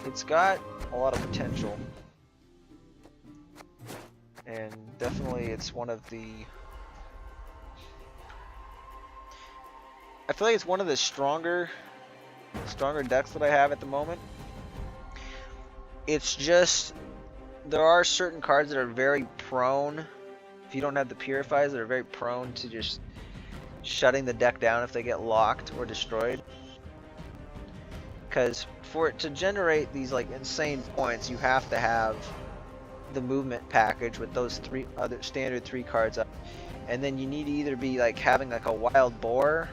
Speaker 1: it's got a lot of potential. And definitely it's one of the, I feel like it's one of the stronger decks that I have at the moment. It's just, there are certain cards that are very prone, if you don't have the Purifies, that are very prone to just shutting the deck down if they get locked or destroyed. Because for it to generate these like insane points, you have to have the movement package with those 3 other standard 3 cards up. And then you need to either be like having like a Wild Boar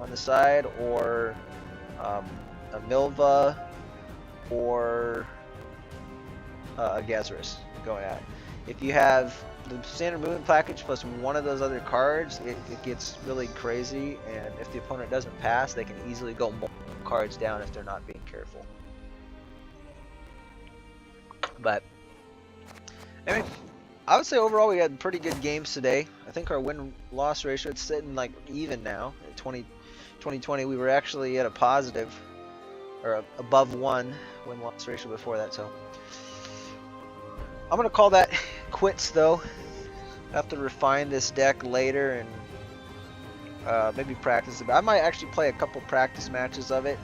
Speaker 1: on the side, or a Milva, or a Gezrus going at it. If you have the standard movement package plus one of those other cards, it gets really crazy, and if the opponent doesn't pass, they can easily go multiple cards down if they're not being careful. But anyway, I would say overall we had pretty good games today. I think our win-loss ratio, it's sitting like even now. At 2020 we were actually at a positive, or above 1 win-loss ratio before that, so I'm gonna call that quits though. I have to refine this deck later and maybe practice it. I might actually play a couple practice matches of it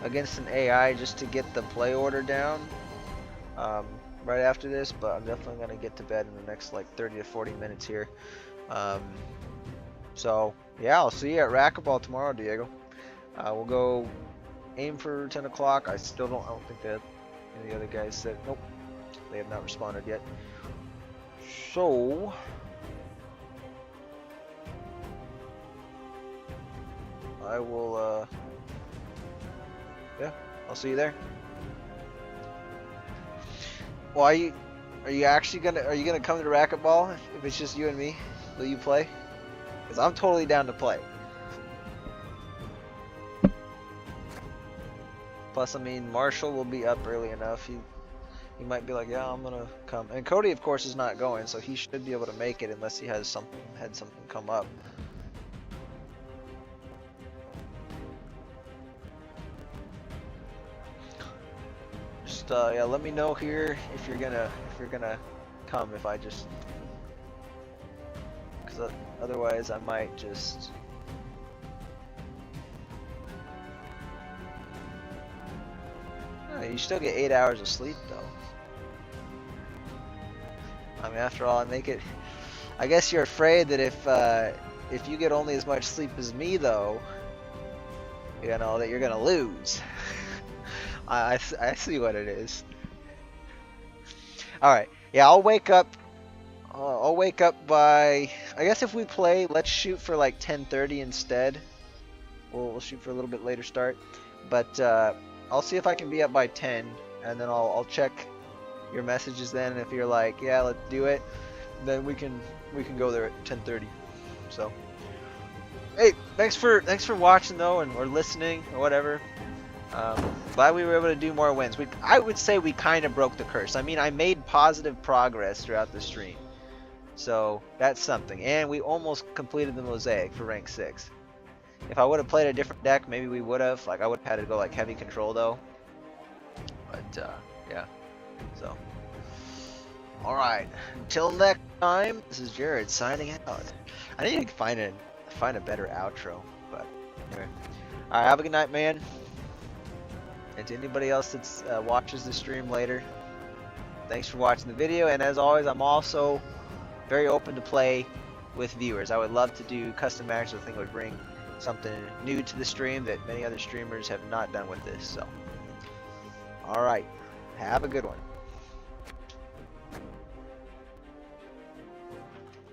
Speaker 1: against an AI just to get the play order down right after this, but I'm definitely gonna get to bed in the next like 30 to 40 minutes here. So yeah, I'll see you at Racquetball tomorrow, Diego. We'll go aim for 10 o'clock. I don't think that any other guys said, nope, they have not responded yet. So I will yeah, I'll see you there. Well, are you actually gonna come to Racquetball if it's just you and me? Will you play? Because I'm totally down to play. Plus, I mean, Marshall will be up early enough. He might be like, yeah, I'm gonna come. And Cody, of course, is not going, so he should be able to make it unless he has something come up. Just yeah, let me know here if you're gonna come. If I just, because otherwise I might just. Oh, you still get 8 hours of sleep though. I mean, after all, I make it. I guess you're afraid that if you get only as much sleep as me, though, you know that you're gonna lose. I see what it is. All right, yeah, I'll wake up. I'll wake up by. I guess if we play, let's shoot for like 10:30 instead. We'll shoot for a little bit later start, but I'll see if I can be up by 10, and then I'll check your messages then. And if you're like, yeah, let's do it, then we can go there at 10:30. So, hey, thanks for watching though, or listening or whatever. Glad we were able to do more wins. I would say we kind of broke the curse. I mean, I made positive progress throughout the stream, so that's something. And we almost completed the mosaic for rank 6. If I would have played a different deck, maybe we would have. Like, I would have had to go like heavy control though. But yeah. So, all right. Until next time, this is Jared signing out. I need to find a better outro. But anyway, all right. Have a good night, man. And to anybody else that watches the stream later, thanks for watching the video. And as always, I'm also very open to play with viewers. I would love to do custom matches. I think it would bring something new to the stream that many other streamers have not done with this. So, all right, have a good one.